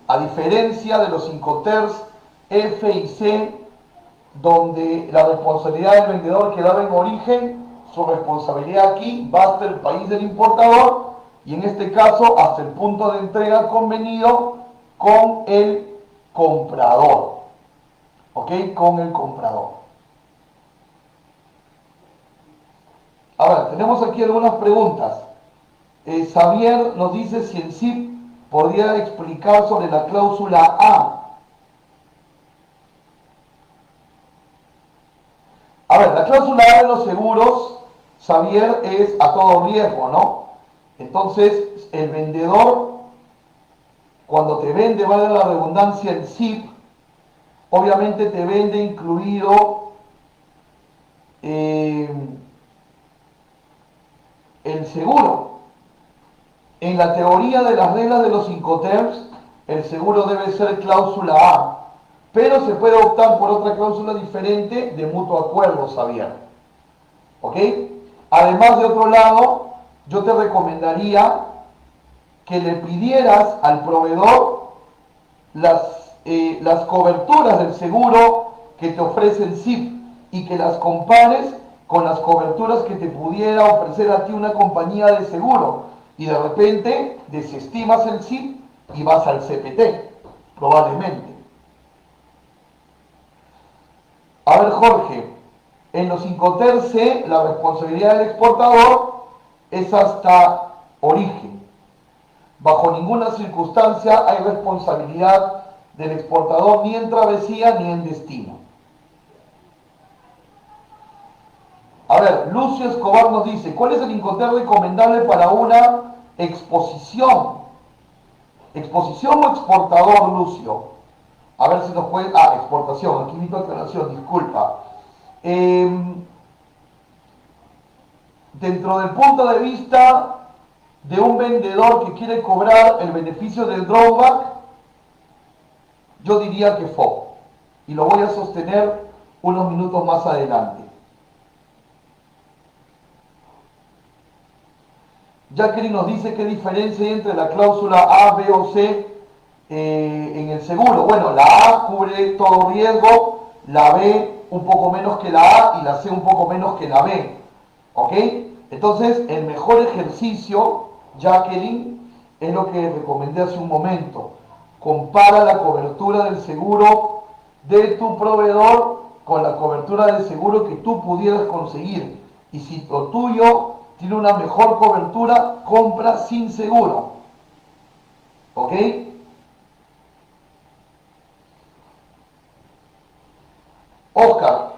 A diferencia de los Incoterms F y C, donde la responsabilidad del vendedor quedaba en origen, su responsabilidad aquí va hasta el país del importador y en este caso hasta el punto de entrega convenido con el comprador, ¿ok? Con el comprador. Ahora, tenemos aquí algunas preguntas. Xavier nos dice si el CIP podría explicar sobre la cláusula A. A ver, la cláusula A de los seguros, Xavier, es a todo riesgo, ¿no? Entonces, el vendedor, cuando te vende, vale la redundancia, el CIP, obviamente te vende incluido el seguro. En la teoría de las reglas de los Incoterms, el seguro debe ser cláusula A, pero se puede optar por otra cláusula diferente de mutuo acuerdo, Xavier. ¿Ok? Además, de otro lado, yo te recomendaría que le pidieras al proveedor las coberturas del seguro que te ofrece el CIP y que las compares con las coberturas que te pudiera ofrecer a ti una compañía de seguro, y de repente desestimas el CIP y vas al CPT, probablemente. A ver, Jorge, en los Incoterms C la responsabilidad del exportador es hasta origen. Bajo ninguna circunstancia hay responsabilidad del exportador ni en travesía ni en destino. A ver, Lucio Escobar nos dice, ¿cuál es el Incoterm recomendable para una exposición? ¿Exposición o exportador, Lucio? A ver si nos puede... Ah, exportación, aquí mi aclaración, disculpa. Dentro del punto de vista de un vendedor que quiere cobrar el beneficio del drawback, yo diría que FOB. Y lo voy a sostener unos minutos más adelante. Jacqueline nos dice qué diferencia hay entre la cláusula A, B o C en el seguro. Bueno, la A cubre todo riesgo, la B un poco menos que la A y la C un poco menos que la B. ¿Ok? Entonces, el mejor ejercicio, Jacqueline, es lo que recomendé hace un momento. Compara la cobertura del seguro de tu proveedor con la cobertura del seguro que tú pudieras conseguir. Y si lo tuyo tiene una mejor cobertura, compra sin seguro. ¿Ok? Oscar,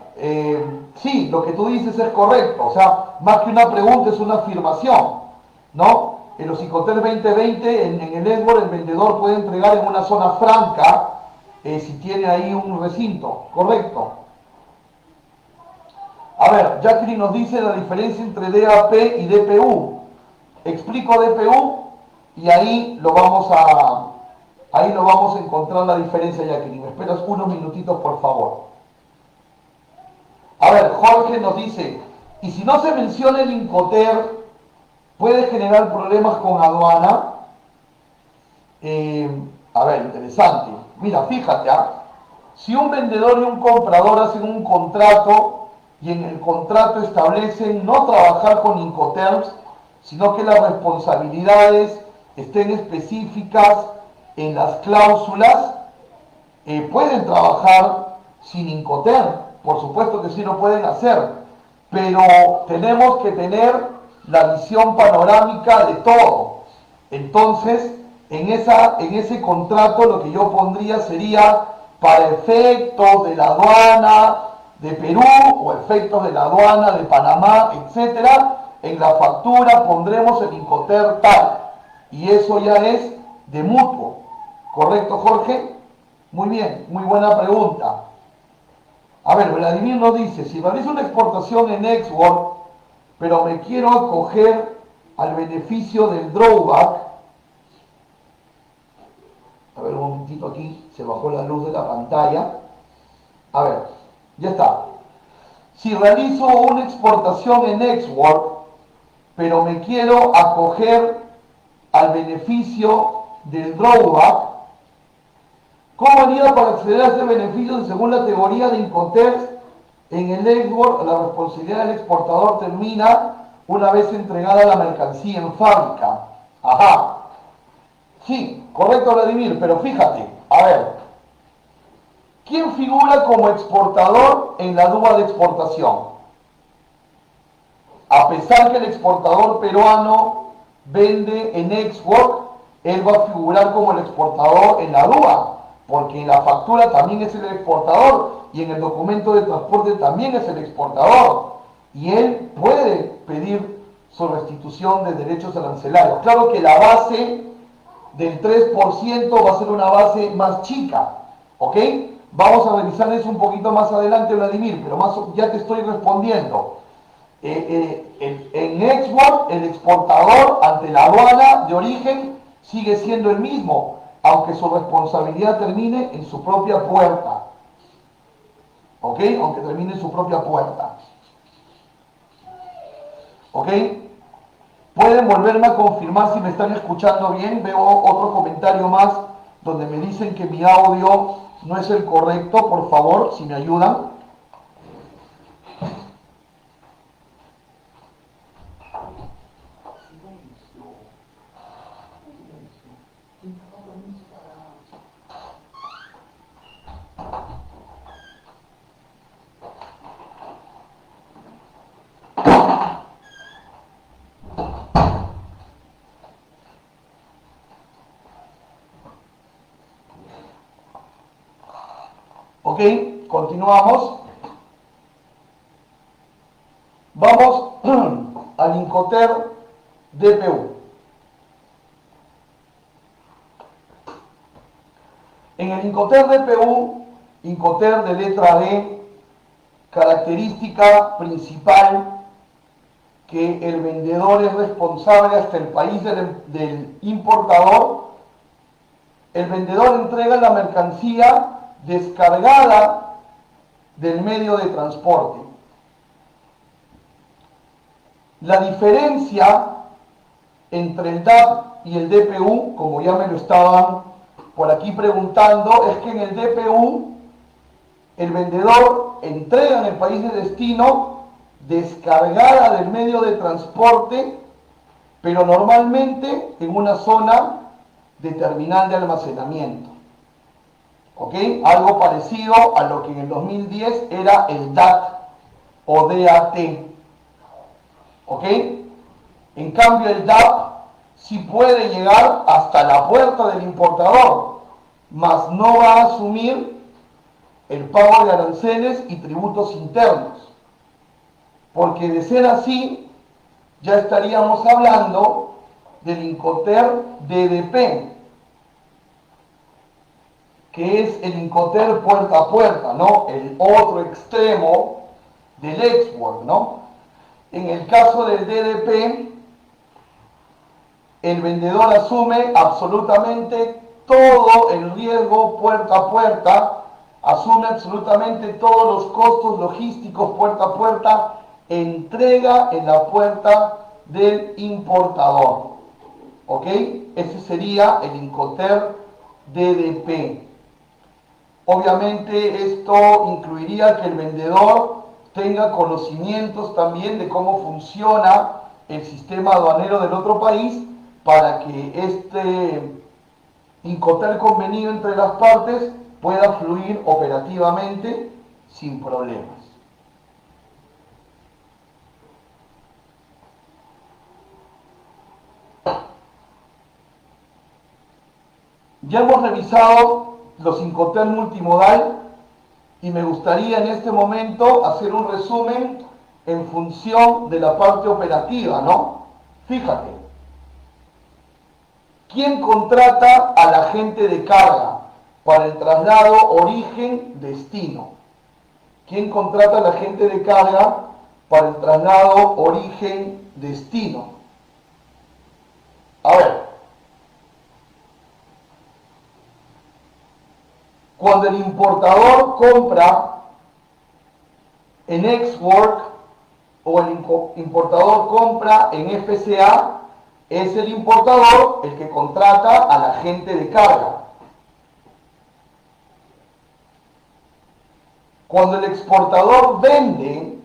sí, lo que tú dices es correcto. O sea, más que una pregunta es una afirmación, ¿no? En los Incoterms 2020, en el Edward, el vendedor puede entregar en una zona franca si tiene ahí un recinto, ¿correcto? A ver, Jacqueline nos dice la diferencia entre DAP y DPU. Explico DPU y ahí lo vamos a encontrar la diferencia, Jacqueline. ¿Me esperas unos minutitos, por favor? A ver, Jorge nos dice, y si no se menciona el Incoterm puede generar problemas con aduana. A ver, interesante. Mira, fíjate, si un vendedor y un comprador hacen un contrato y en el contrato establecen no trabajar con Incoterms, sino que las responsabilidades estén específicas en las cláusulas, pueden trabajar sin Incoterm. Por supuesto que sí lo pueden hacer, pero tenemos que tener la visión panorámica de todo. Entonces, en ese contrato lo que yo pondría sería para efectos de la aduana de Perú o efectos de la aduana de Panamá, etcétera, en la factura pondremos el Incoterm tal. Y eso ya es de mutuo. ¿Correcto, Jorge? Muy bien, muy buena pregunta. A ver, Vladimir nos dice, si realizo una exportación en Export, pero me quiero acoger al beneficio del drawback. A ver, un momentito aquí, se bajó la luz de la pantalla. A ver, ya está. Si realizo una exportación en Export, pero me quiero acoger al beneficio del drawback, ¿cómo haría para acceder a ese beneficio según la teoría de Incoterms? En el export, la responsabilidad del exportador termina una vez entregada la mercancía en fábrica. Ajá. Sí, correcto, Vladimir, pero fíjate, a ver, ¿quién figura como exportador en la DUA de exportación? A pesar que el exportador peruano vende en export, él va a figurar como el exportador en la DUA, porque en la factura también es el exportador y en el documento de transporte también es el exportador. Y él puede pedir su restitución de derechos arancelarios. Claro que la base del 3% va a ser una base más chica, ¿ok? Vamos a revisar eso un poquito más adelante, Vladimir, pero ya te estoy respondiendo. En export, el exportador ante la aduana de origen sigue siendo el mismo, aunque su responsabilidad termine en su propia puerta. ¿Ok? Aunque termine en su propia puerta. ¿Ok? Pueden volverme a confirmar si me están escuchando bien. Veo otro comentario más donde me dicen que mi audio no es el correcto. Por favor, si me ayudan. Ok, continuamos. Vamos al Incoterm DPU. En el Incoterm DPU, Incoterm de letra D, característica principal que el vendedor es responsable hasta el país del importador. El vendedor entrega la mercancía descargada del medio de transporte. La diferencia entre el DAP y el DPU, como ya me lo estaban por aquí preguntando, es que en el DPU el vendedor entrega en el país de destino descargada del medio de transporte, pero normalmente en una zona de terminal de almacenamiento. ¿Ok? Algo parecido a lo que en el 2010 era el DAT o DAT. ¿Ok? En cambio el DAP sí puede llegar hasta la puerta del importador, mas no va a asumir el pago de aranceles y tributos internos. Porque de ser así, ya estaríamos hablando del Incoterm DDP, que es el Incoterm puerta a puerta, ¿no? El otro extremo del export, ¿no? En el caso del DDP, el vendedor asume absolutamente todo el riesgo puerta a puerta, asume absolutamente todos los costos logísticos puerta a puerta, entrega en la puerta del importador. ¿Ok? Ese sería el Incoterm DDP. Obviamente esto incluiría que el vendedor tenga conocimientos también de cómo funciona el sistema aduanero del otro país para que este Incoterm convenido entre las partes pueda fluir operativamente sin problemas. Ya hemos revisado los Incoterm multimodal y me gustaría en este momento hacer un resumen en función de la parte operativa, ¿no? Fíjate, ¿quién contrata al agente de carga para el traslado origen-destino? ¿Quién contrata al agente de carga para el traslado origen-destino? A ver, cuando el importador compra en Ex-Work o el importador compra en FCA, es el importador el que contrata al agente de carga. Cuando el exportador vende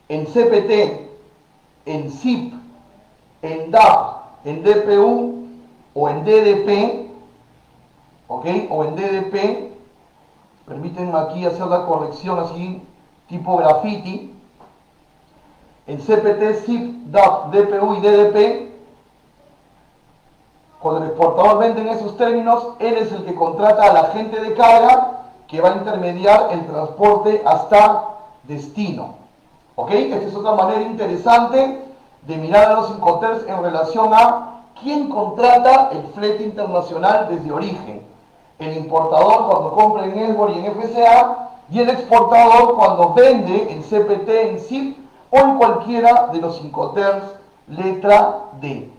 en CPT, en ZIP, en DAP, en DPU o en DDP, ¿ok? O en DDP, permítanme aquí hacer la corrección así, tipo graffiti. En CPT, ZIP, DAP, DPU y DDP, cuando el exportador vende en esos términos, él es el que contrata al agente de carga que va a intermediar el transporte hasta destino. ¿Ok? Esta es otra manera interesante de mirar a los Incoterms en relación a quién contrata el flete internacional desde origen. El importador cuando compra en Esbor y en FCA, y el exportador cuando vende en CPT, en ZIP o en cualquiera de los Incoterms letra D.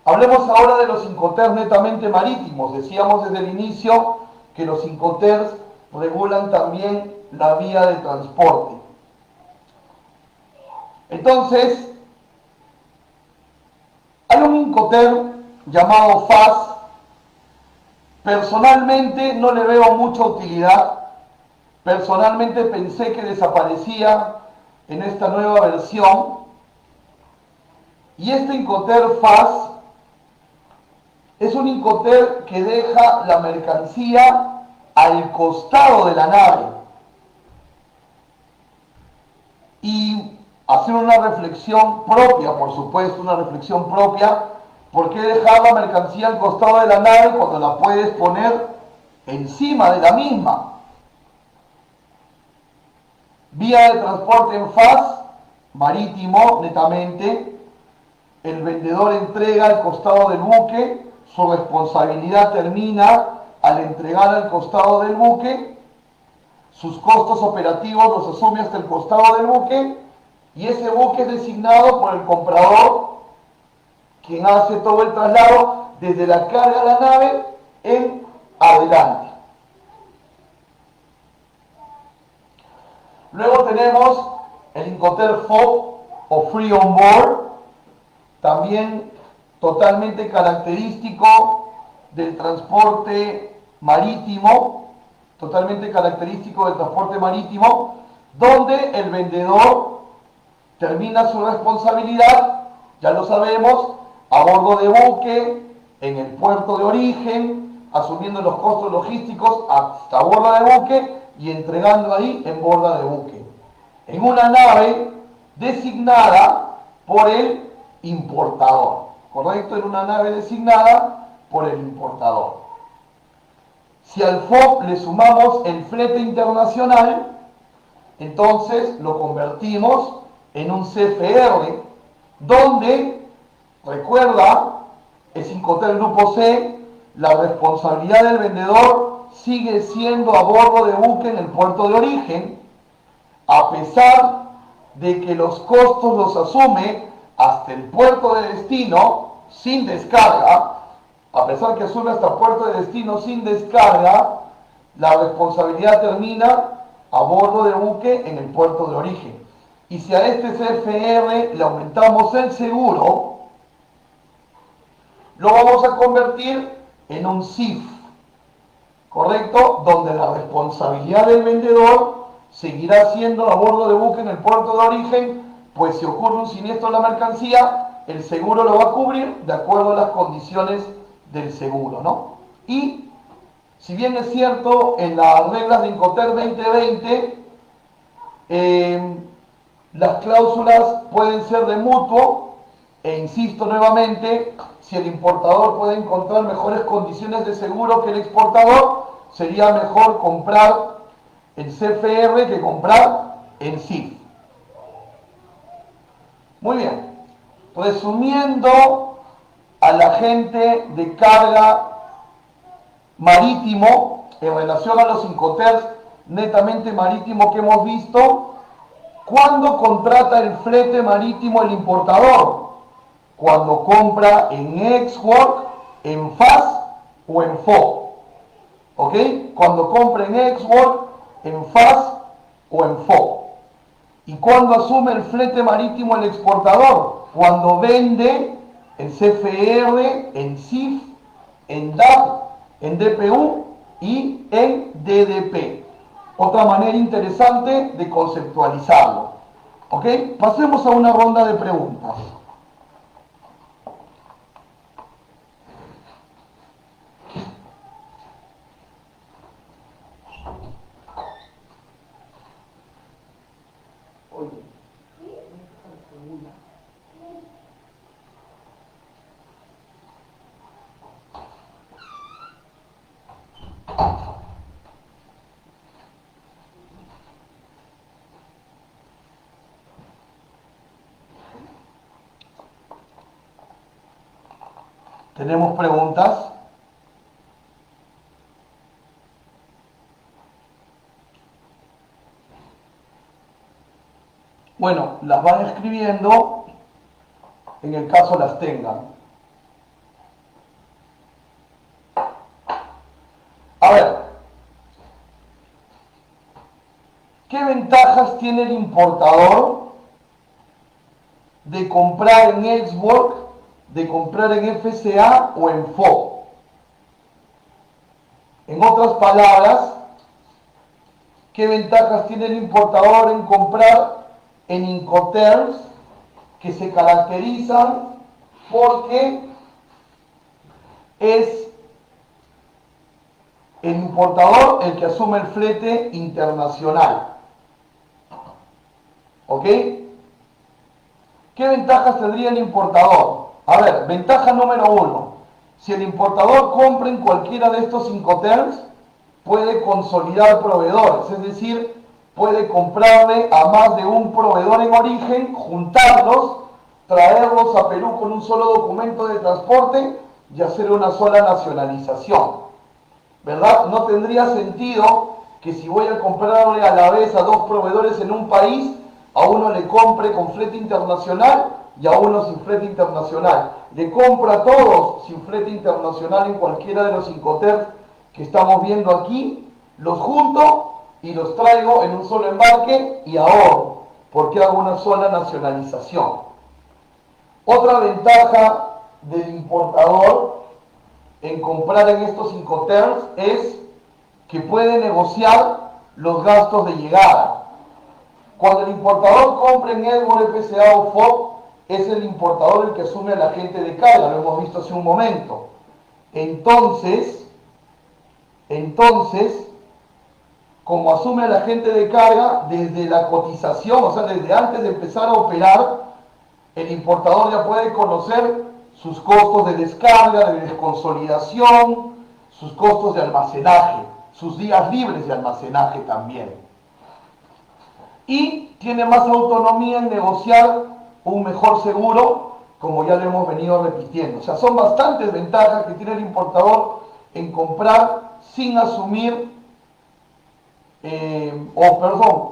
Hablemos ahora de los Incoterms netamente marítimos. Decíamos desde el inicio que los Incoterms regulan también la vía de transporte. Entonces, hay un Incoterm llamado FAS. Personalmente no le veo mucha utilidad. Personalmente pensé que desaparecía en esta nueva versión. Y este Incoterm FAS es un Incoterm que deja la mercancía al costado de la nave. Y hacer una reflexión propia, por supuesto, una reflexión propia. ¿Por qué dejar la mercancía al costado de la nave cuando la puedes poner encima de la misma? Vía de transporte en FAS, marítimo netamente. El vendedor entrega al costado del buque. Su responsabilidad termina al entregar al costado del buque. Sus costos operativos los asume hasta el costado del buque. Y ese buque es designado por el comprador, quien hace todo el traslado desde la carga a la nave en adelante. Luego tenemos el Incoterm FOB o Free On Board, también totalmente característico del transporte marítimo, donde el vendedor termina su responsabilidad, ya lo sabemos, a bordo de buque, en el puerto de origen, asumiendo los costos logísticos hasta bordo de buque y entregando ahí en borda de buque, en una nave designada por el importador, ¿correcto? En una nave designada por el importador. Si al FOB le sumamos el flete internacional, entonces lo convertimos en un CFR, donde, recuerda, es Incoterm Grupo C, la responsabilidad del vendedor sigue siendo a bordo de buque en el puerto de origen, a pesar de que los costos los asume hasta el puerto de destino sin descarga. A pesar que asume hasta el puerto de destino sin descarga, la responsabilidad termina a bordo de buque en el puerto de origen. Y si a este CFR le aumentamos el seguro, lo vamos a convertir en un CIF, ¿correcto? Donde la responsabilidad del vendedor seguirá siendo a bordo de buque en el puerto de origen, pues si ocurre un siniestro en la mercancía, el seguro lo va a cubrir de acuerdo a las condiciones del seguro, ¿no? Y si bien es cierto, en las reglas de Incoterm 2020, las cláusulas pueden ser de mutuo, e insisto nuevamente, si el importador puede encontrar mejores condiciones de seguro que el exportador, sería mejor comprar en CFR que comprar en CIF. Muy bien, resumiendo al agente de carga marítimo en relación a los Incoterms netamente marítimo que hemos visto, ¿cuándo contrata el flete marítimo el importador? Cuando compra en Exwork, en FAS o en FO. ¿Ok? Cuando compra en Exwork, en FAS o en FO. ¿Y cuándo asume el flete marítimo el exportador? Cuando vende en CFR, en CIF, en DAP, en DPU y en DDP. Otra manera interesante de conceptualizarlo. ¿Ok? Pasemos a una ronda de preguntas. ¿Tenemos preguntas? Bueno, las van escribiendo en el caso las tengan. A ver, ¿qué ventajas tiene el importador de comprar en Exwork, de comprar en FCA o en FO? En otras palabras, ¿qué ventajas tiene el importador en comprar en Incoterms, que se caracterizan porque es el importador el que asume el flete internacional? ¿Ok? ¿Qué ventajas tendría el importador? A ver, ventaja número 1. Si el importador compra en cualquiera de estos Incoterms, puede consolidar proveedores, es decir, puede comprarle a más de un proveedor en origen, juntarlos, traerlos a Perú con un solo documento de transporte y hacer una sola nacionalización. ¿Verdad? No tendría sentido que si voy a comprarle a la vez a dos proveedores en un país, a uno le compre con flete internacional y a uno sin flete internacional. Le compro a todos sin flete internacional en cualquiera de los Incoterms que estamos viendo aquí, los junto y los traigo en un solo embarque y ahorro, porque hago una sola nacionalización. Otra ventaja del importador en comprar en estos Incoterms es que puede negociar los gastos de llegada. Cuando el importador compra en Exwork, FCA o FOB, es el importador el que asume al agente de carga, lo hemos visto hace un momento. Entonces, como asume al agente de carga, desde la cotización, o sea, desde antes de empezar a operar, el importador ya puede conocer sus costos de descarga, de desconsolidación, sus costos de almacenaje, sus días libres de almacenaje también. Y tiene más autonomía en negociar un mejor seguro, como ya lo hemos venido repitiendo. O sea, son bastantes ventajas que tiene el importador en comprar sin asumir,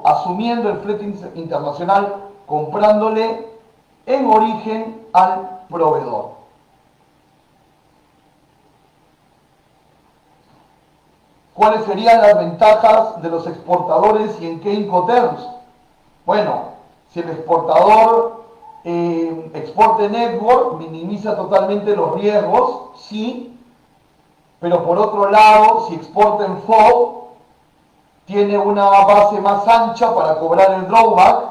asumiendo el flete internacional, comprándole en origen al proveedor. ¿Cuáles serían las ventajas de los exportadores y en qué Incoterms? Bueno, si el exportador Exporte Network minimiza totalmente los riesgos, sí, pero por otro lado, si exporta en FOB, tiene una base más ancha para cobrar el drawback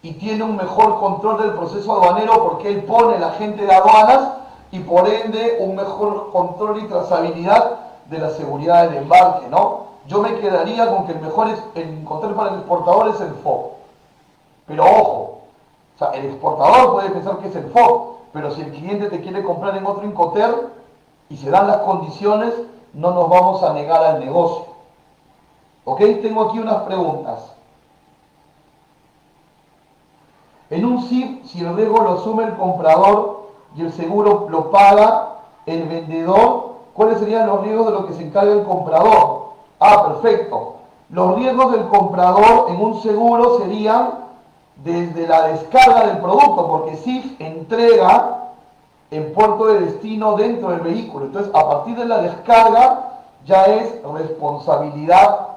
y tiene un mejor control del proceso aduanero porque él pone el agente de aduanas y por ende un mejor control y trazabilidad de la seguridad del embarque, ¿no? Yo me quedaría con que el mejor control para el exportador es el FOB. Pero ojo, o sea, el exportador puede pensar que es el FOB, pero si el cliente te quiere comprar en otro Incoterm y se dan las condiciones, no nos vamos a negar al negocio. ¿Ok? Tengo aquí unas preguntas. En un SIF, si el riesgo lo asume el comprador y el seguro lo paga el vendedor, ¿cuáles serían los riesgos de lo que se encarga el comprador? Ah, perfecto. Los riesgos del comprador en un seguro serían desde la descarga del producto, porque SIF entrega en puerto de destino dentro del vehículo. Entonces, a partir de la descarga, ya es responsabilidad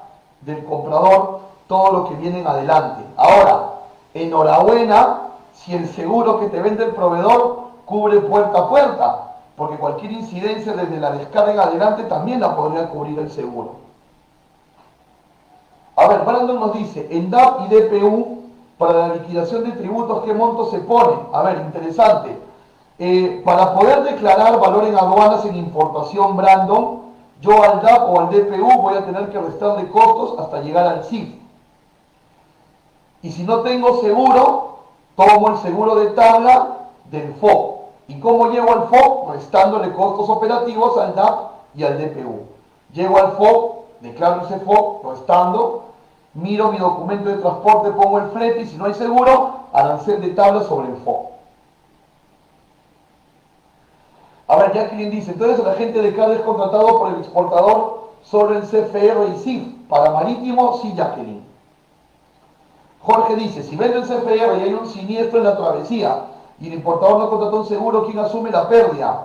del comprador todo lo que viene en adelante. Ahora, enhorabuena si el seguro que te vende el proveedor cubre puerta a puerta, porque cualquier incidencia desde la descarga en adelante también la podría cubrir el seguro. A ver, Brandon nos dice, en DAP y DPU, para la liquidación de tributos, ¿qué monto se pone? A ver, interesante. Para poder declarar valor en aduanas en importación, Brandon, yo al DAP o al DPU voy a tener que restarle costos hasta llegar al SIF. Y si no tengo seguro, tomo el seguro de tabla del FOB. ¿Y cómo llego al FOB? Restándole costos operativos al DAP y al DPU. Llego al FOB, declaro ese FOB, restando, miro mi documento de transporte, pongo el flete y si no hay seguro, arancel de tabla sobre el FOB. A ver, Jacqueline dice, entonces el agente de carga es contratado por el exportador sobre el CFR y SIF. Para marítimo, sí, Jacqueline. Jorge dice, si vende el CFR y hay un siniestro en la travesía y el importador no contrató un seguro, ¿quién asume la pérdida?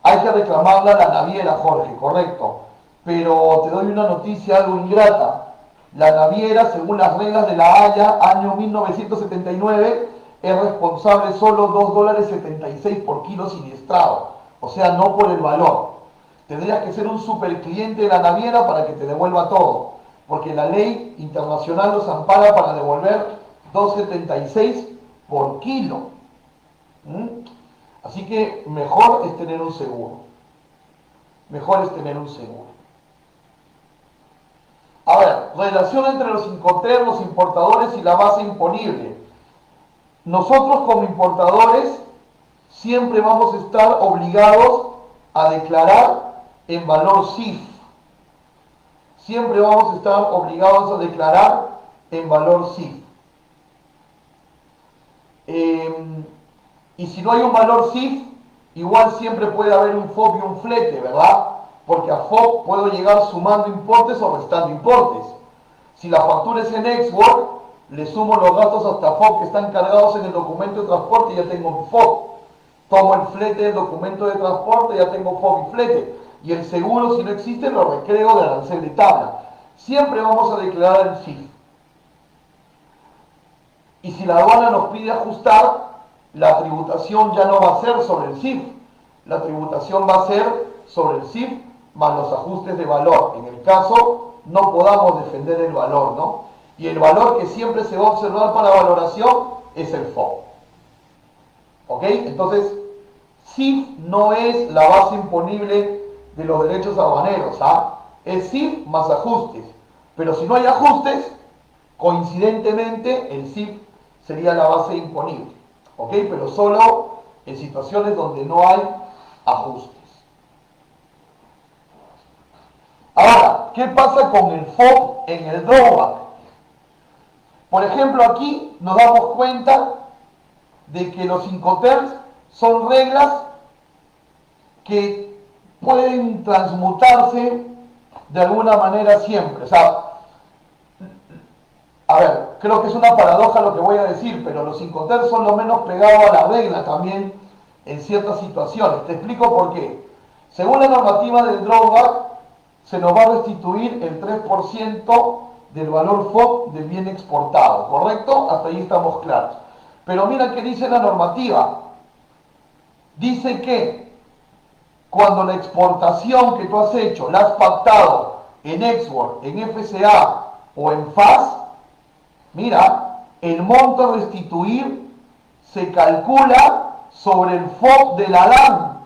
Hay que reclamarla a la naviera, Jorge, correcto. Pero te doy una noticia algo ingrata. La naviera, según las reglas de la Haya, año 1979, es responsable solo $2.76 por kilo siniestrado. O sea, no por el valor. Tendrías que ser un super cliente de la naviera para que te devuelva todo. Porque la ley internacional los ampara para devolver $2.76 por kilo. Así que mejor es tener un seguro. Mejor es tener un seguro. A ver, relación entre los Incoterms, los importadores y la base imponible. Nosotros como importadores siempre vamos a estar obligados a declarar en valor SIF. Siempre vamos a estar obligados a declarar en valor SIF. Y si no hay un valor SIF, igual siempre puede haber un FOB y un flete, ¿verdad? Porque a FOB puedo llegar sumando importes o restando importes. Si la factura es en export, le sumo los gastos hasta FOB que están cargados en el documento de transporte y ya tengo un FOB. Tomo el flete del documento de transporte y ya tengo FOB y flete. Y el seguro, si no existe, lo recreo de arancel de tabla. Siempre vamos a declarar el SIF. Y si la aduana nos pide ajustar, la tributación ya no va a ser sobre el SIF. La tributación va a ser sobre el SIF más los ajustes de valor. En el caso no podamos defender el valor, ¿no? Y el valor que siempre se va a observar para valoración es el FOB. ¿Ok? Entonces, SIF no es la base imponible de los derechos aduaneros, ¿ah? Es SIF más ajustes. Pero si no hay ajustes, coincidentemente el SIF sería la base imponible. ¿Ok? Pero solo en situaciones donde no hay ajustes. Ahora, ¿qué pasa con el FOB en el drawback? Por ejemplo, aquí nos damos cuenta de que los Incoterms son reglas que pueden transmutarse de alguna manera siempre. O sea, a ver, creo que es una paradoja lo que voy a decir, pero los Incoterms son lo menos pegados a la regla también en ciertas situaciones. Te explico por qué. Según la normativa del drawback, se nos va a restituir el 3% del valor FOB del bien exportado, ¿correcto? Hasta ahí estamos claros. Pero mira qué dice la normativa. Dice que cuando la exportación que tú has hecho la has pactado en Export, en FCA o en FAS, mira, el monto a restituir se calcula sobre el FOB de la LAN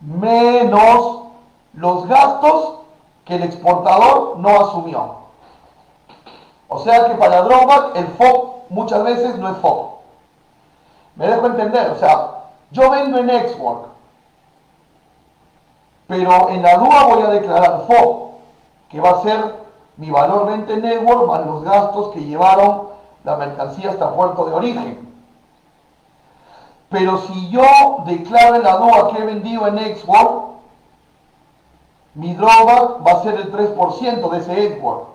menos los gastos que el exportador no asumió. O sea que para drawback el FOB muchas veces no es FOB. Me dejo entender, o sea, yo vendo en Export, pero en la DUA voy a declarar FOB, que va a ser mi valor venta en Network más los gastos que llevaron la mercancía hasta puerto de origen. Pero si yo declaro en la DUA que he vendido en Export, mi drawback va a ser el 3% de ese Export.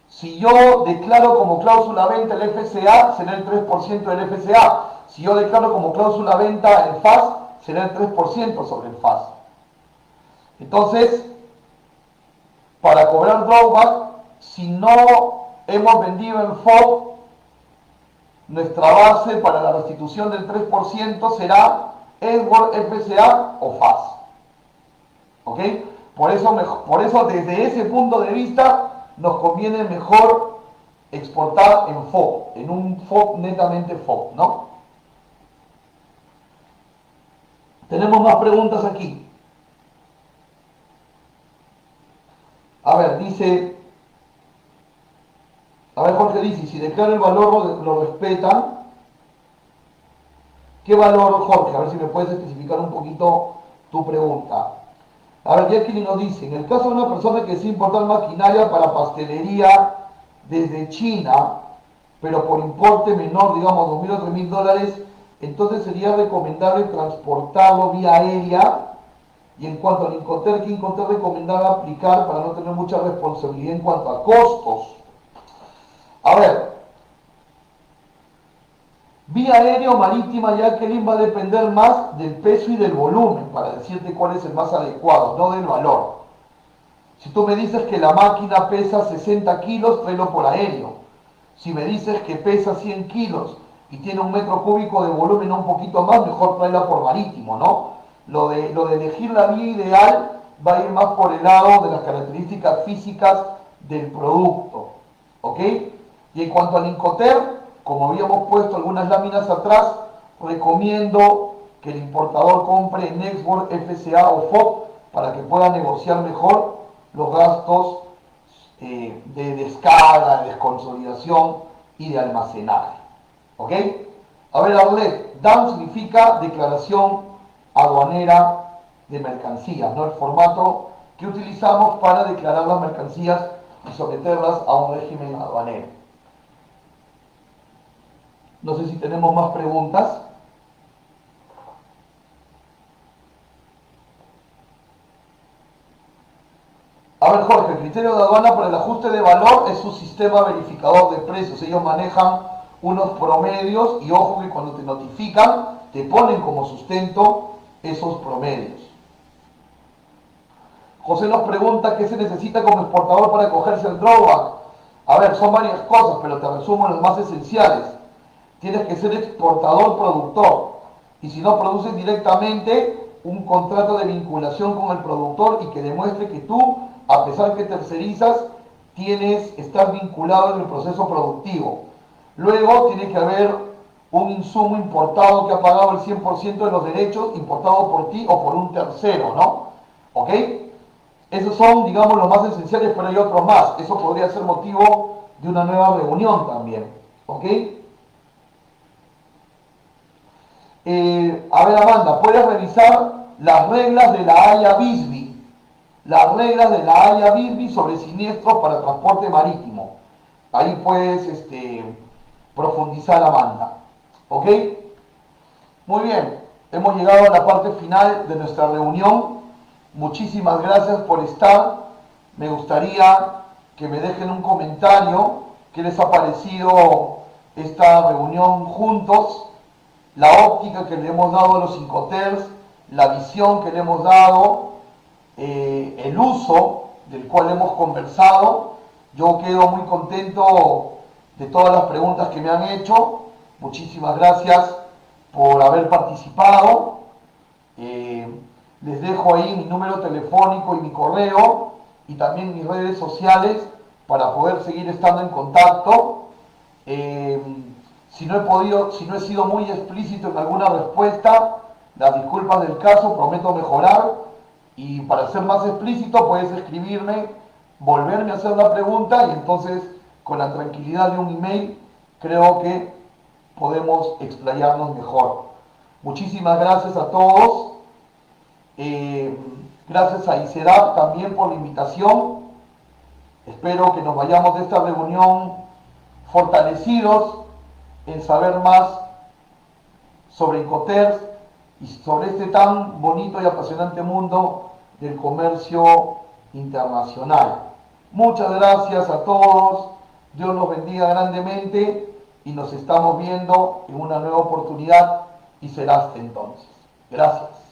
Si yo declaro como cláusula venta el FCA, será el 3% del FCA. Si yo declaro como cláusula venta el FAS, será el 3% sobre el FAS. Entonces, para cobrar drawback, si no hemos vendido en FOB, nuestra base para la restitución del 3% será Export, FCA o FAS. ¿Ok? Por eso desde ese punto de vista nos conviene mejor exportar en FOB, en un FOB netamente FOB, ¿no? Tenemos más preguntas aquí. A ver, dice, a ver Jorge dice, si declara el valor lo respetan. ¿Qué valor, Jorge? A ver si me puedes especificar un poquito tu pregunta. A ver, Jacqueline nos dice, en el caso de una persona que desea importar maquinaria para pastelería desde China, pero por importe menor, digamos $2,000 o $3,000, entonces sería recomendable transportarlo vía aérea. Y en cuanto al Incoterm, ¿qué Incoterm recomendaba aplicar para no tener mucha responsabilidad en cuanto a costos? A ver, vía aérea o marítima, Jacqueline, va a depender más del peso y del volumen para decirte cuál es el más adecuado, no del valor. Si tú me dices que la máquina pesa 60 kilos, tráelo por aéreo. Si me dices que pesa 100 kilos y tiene 1 metro cúbico de volumen o un poquito más, mejor tráela por marítimo, ¿no? Lo de elegir la vía ideal va a ir más por el lado de las características físicas del producto, ¿ok? Y en cuanto al Incoterm, como habíamos puesto algunas láminas atrás, recomiendo que el importador compre en Export, FCA o FOB para que pueda negociar mejor los gastos de descarga, de desconsolidación y de almacenaje. ¿Ok? A ver, Arlet, DAM significa declaración aduanera de mercancías, ¿no? El formato que utilizamos para declarar las mercancías y someterlas a un régimen aduanero. No sé si tenemos más preguntas. A ver, Jorge, el criterio de aduana para el ajuste de valor es su sistema verificador de precios. Ellos manejan unos promedios y ojo que cuando te notifican, te ponen como sustento esos promedios. José nos pregunta qué se necesita como exportador para acogerse al drawback. A ver, son varias cosas, pero te resumo las más esenciales. Tienes que ser exportador productor. Y si no produces directamente, un contrato de vinculación con el productor y que demuestre que tú, a pesar que tercerizas, estás vinculado en el proceso productivo. Luego tiene que haber un insumo importado que ha pagado el 100% de los derechos, importado por ti o por un tercero, ¿no? ¿Ok? Esos son, digamos, los más esenciales, pero hay otros más. Eso podría ser motivo de una nueva reunión también. ¿Ok? A ver, Amanda, ¿puedes revisar las reglas de la Haya-Visby? Las reglas de la Haya-Visby sobre siniestros para transporte marítimo. Ahí puedes profundizar, Amanda. ¿Ok? Muy bien, hemos llegado a la parte final de nuestra reunión. Muchísimas gracias por estar. Me gustaría que me dejen un comentario qué les ha parecido esta reunión juntos, la óptica que le hemos dado a los Incoterms, la visión que le hemos dado el uso del cual hemos conversado. Yo quedo muy contento de todas las preguntas que me han hecho. Muchísimas gracias por haber participado. Les dejo ahí mi número telefónico y mi correo y también mis redes sociales para poder seguir estando en contacto. Si no he sido muy explícito en alguna respuesta, las disculpas del caso, prometo mejorar. Y para ser más explícito puedes escribirme, volverme a hacer la pregunta y entonces con la tranquilidad de un email creo que podemos explayarnos mejor. Muchísimas gracias a todos. Gracias a ICEDAP también por la invitación. Espero que nos vayamos de esta reunión fortalecidos en saber más sobre Incoterms y sobre este tan bonito y apasionante mundo del comercio internacional. Muchas gracias a todos. Dios los bendiga grandemente y nos estamos viendo en una nueva oportunidad y será hasta entonces. Gracias.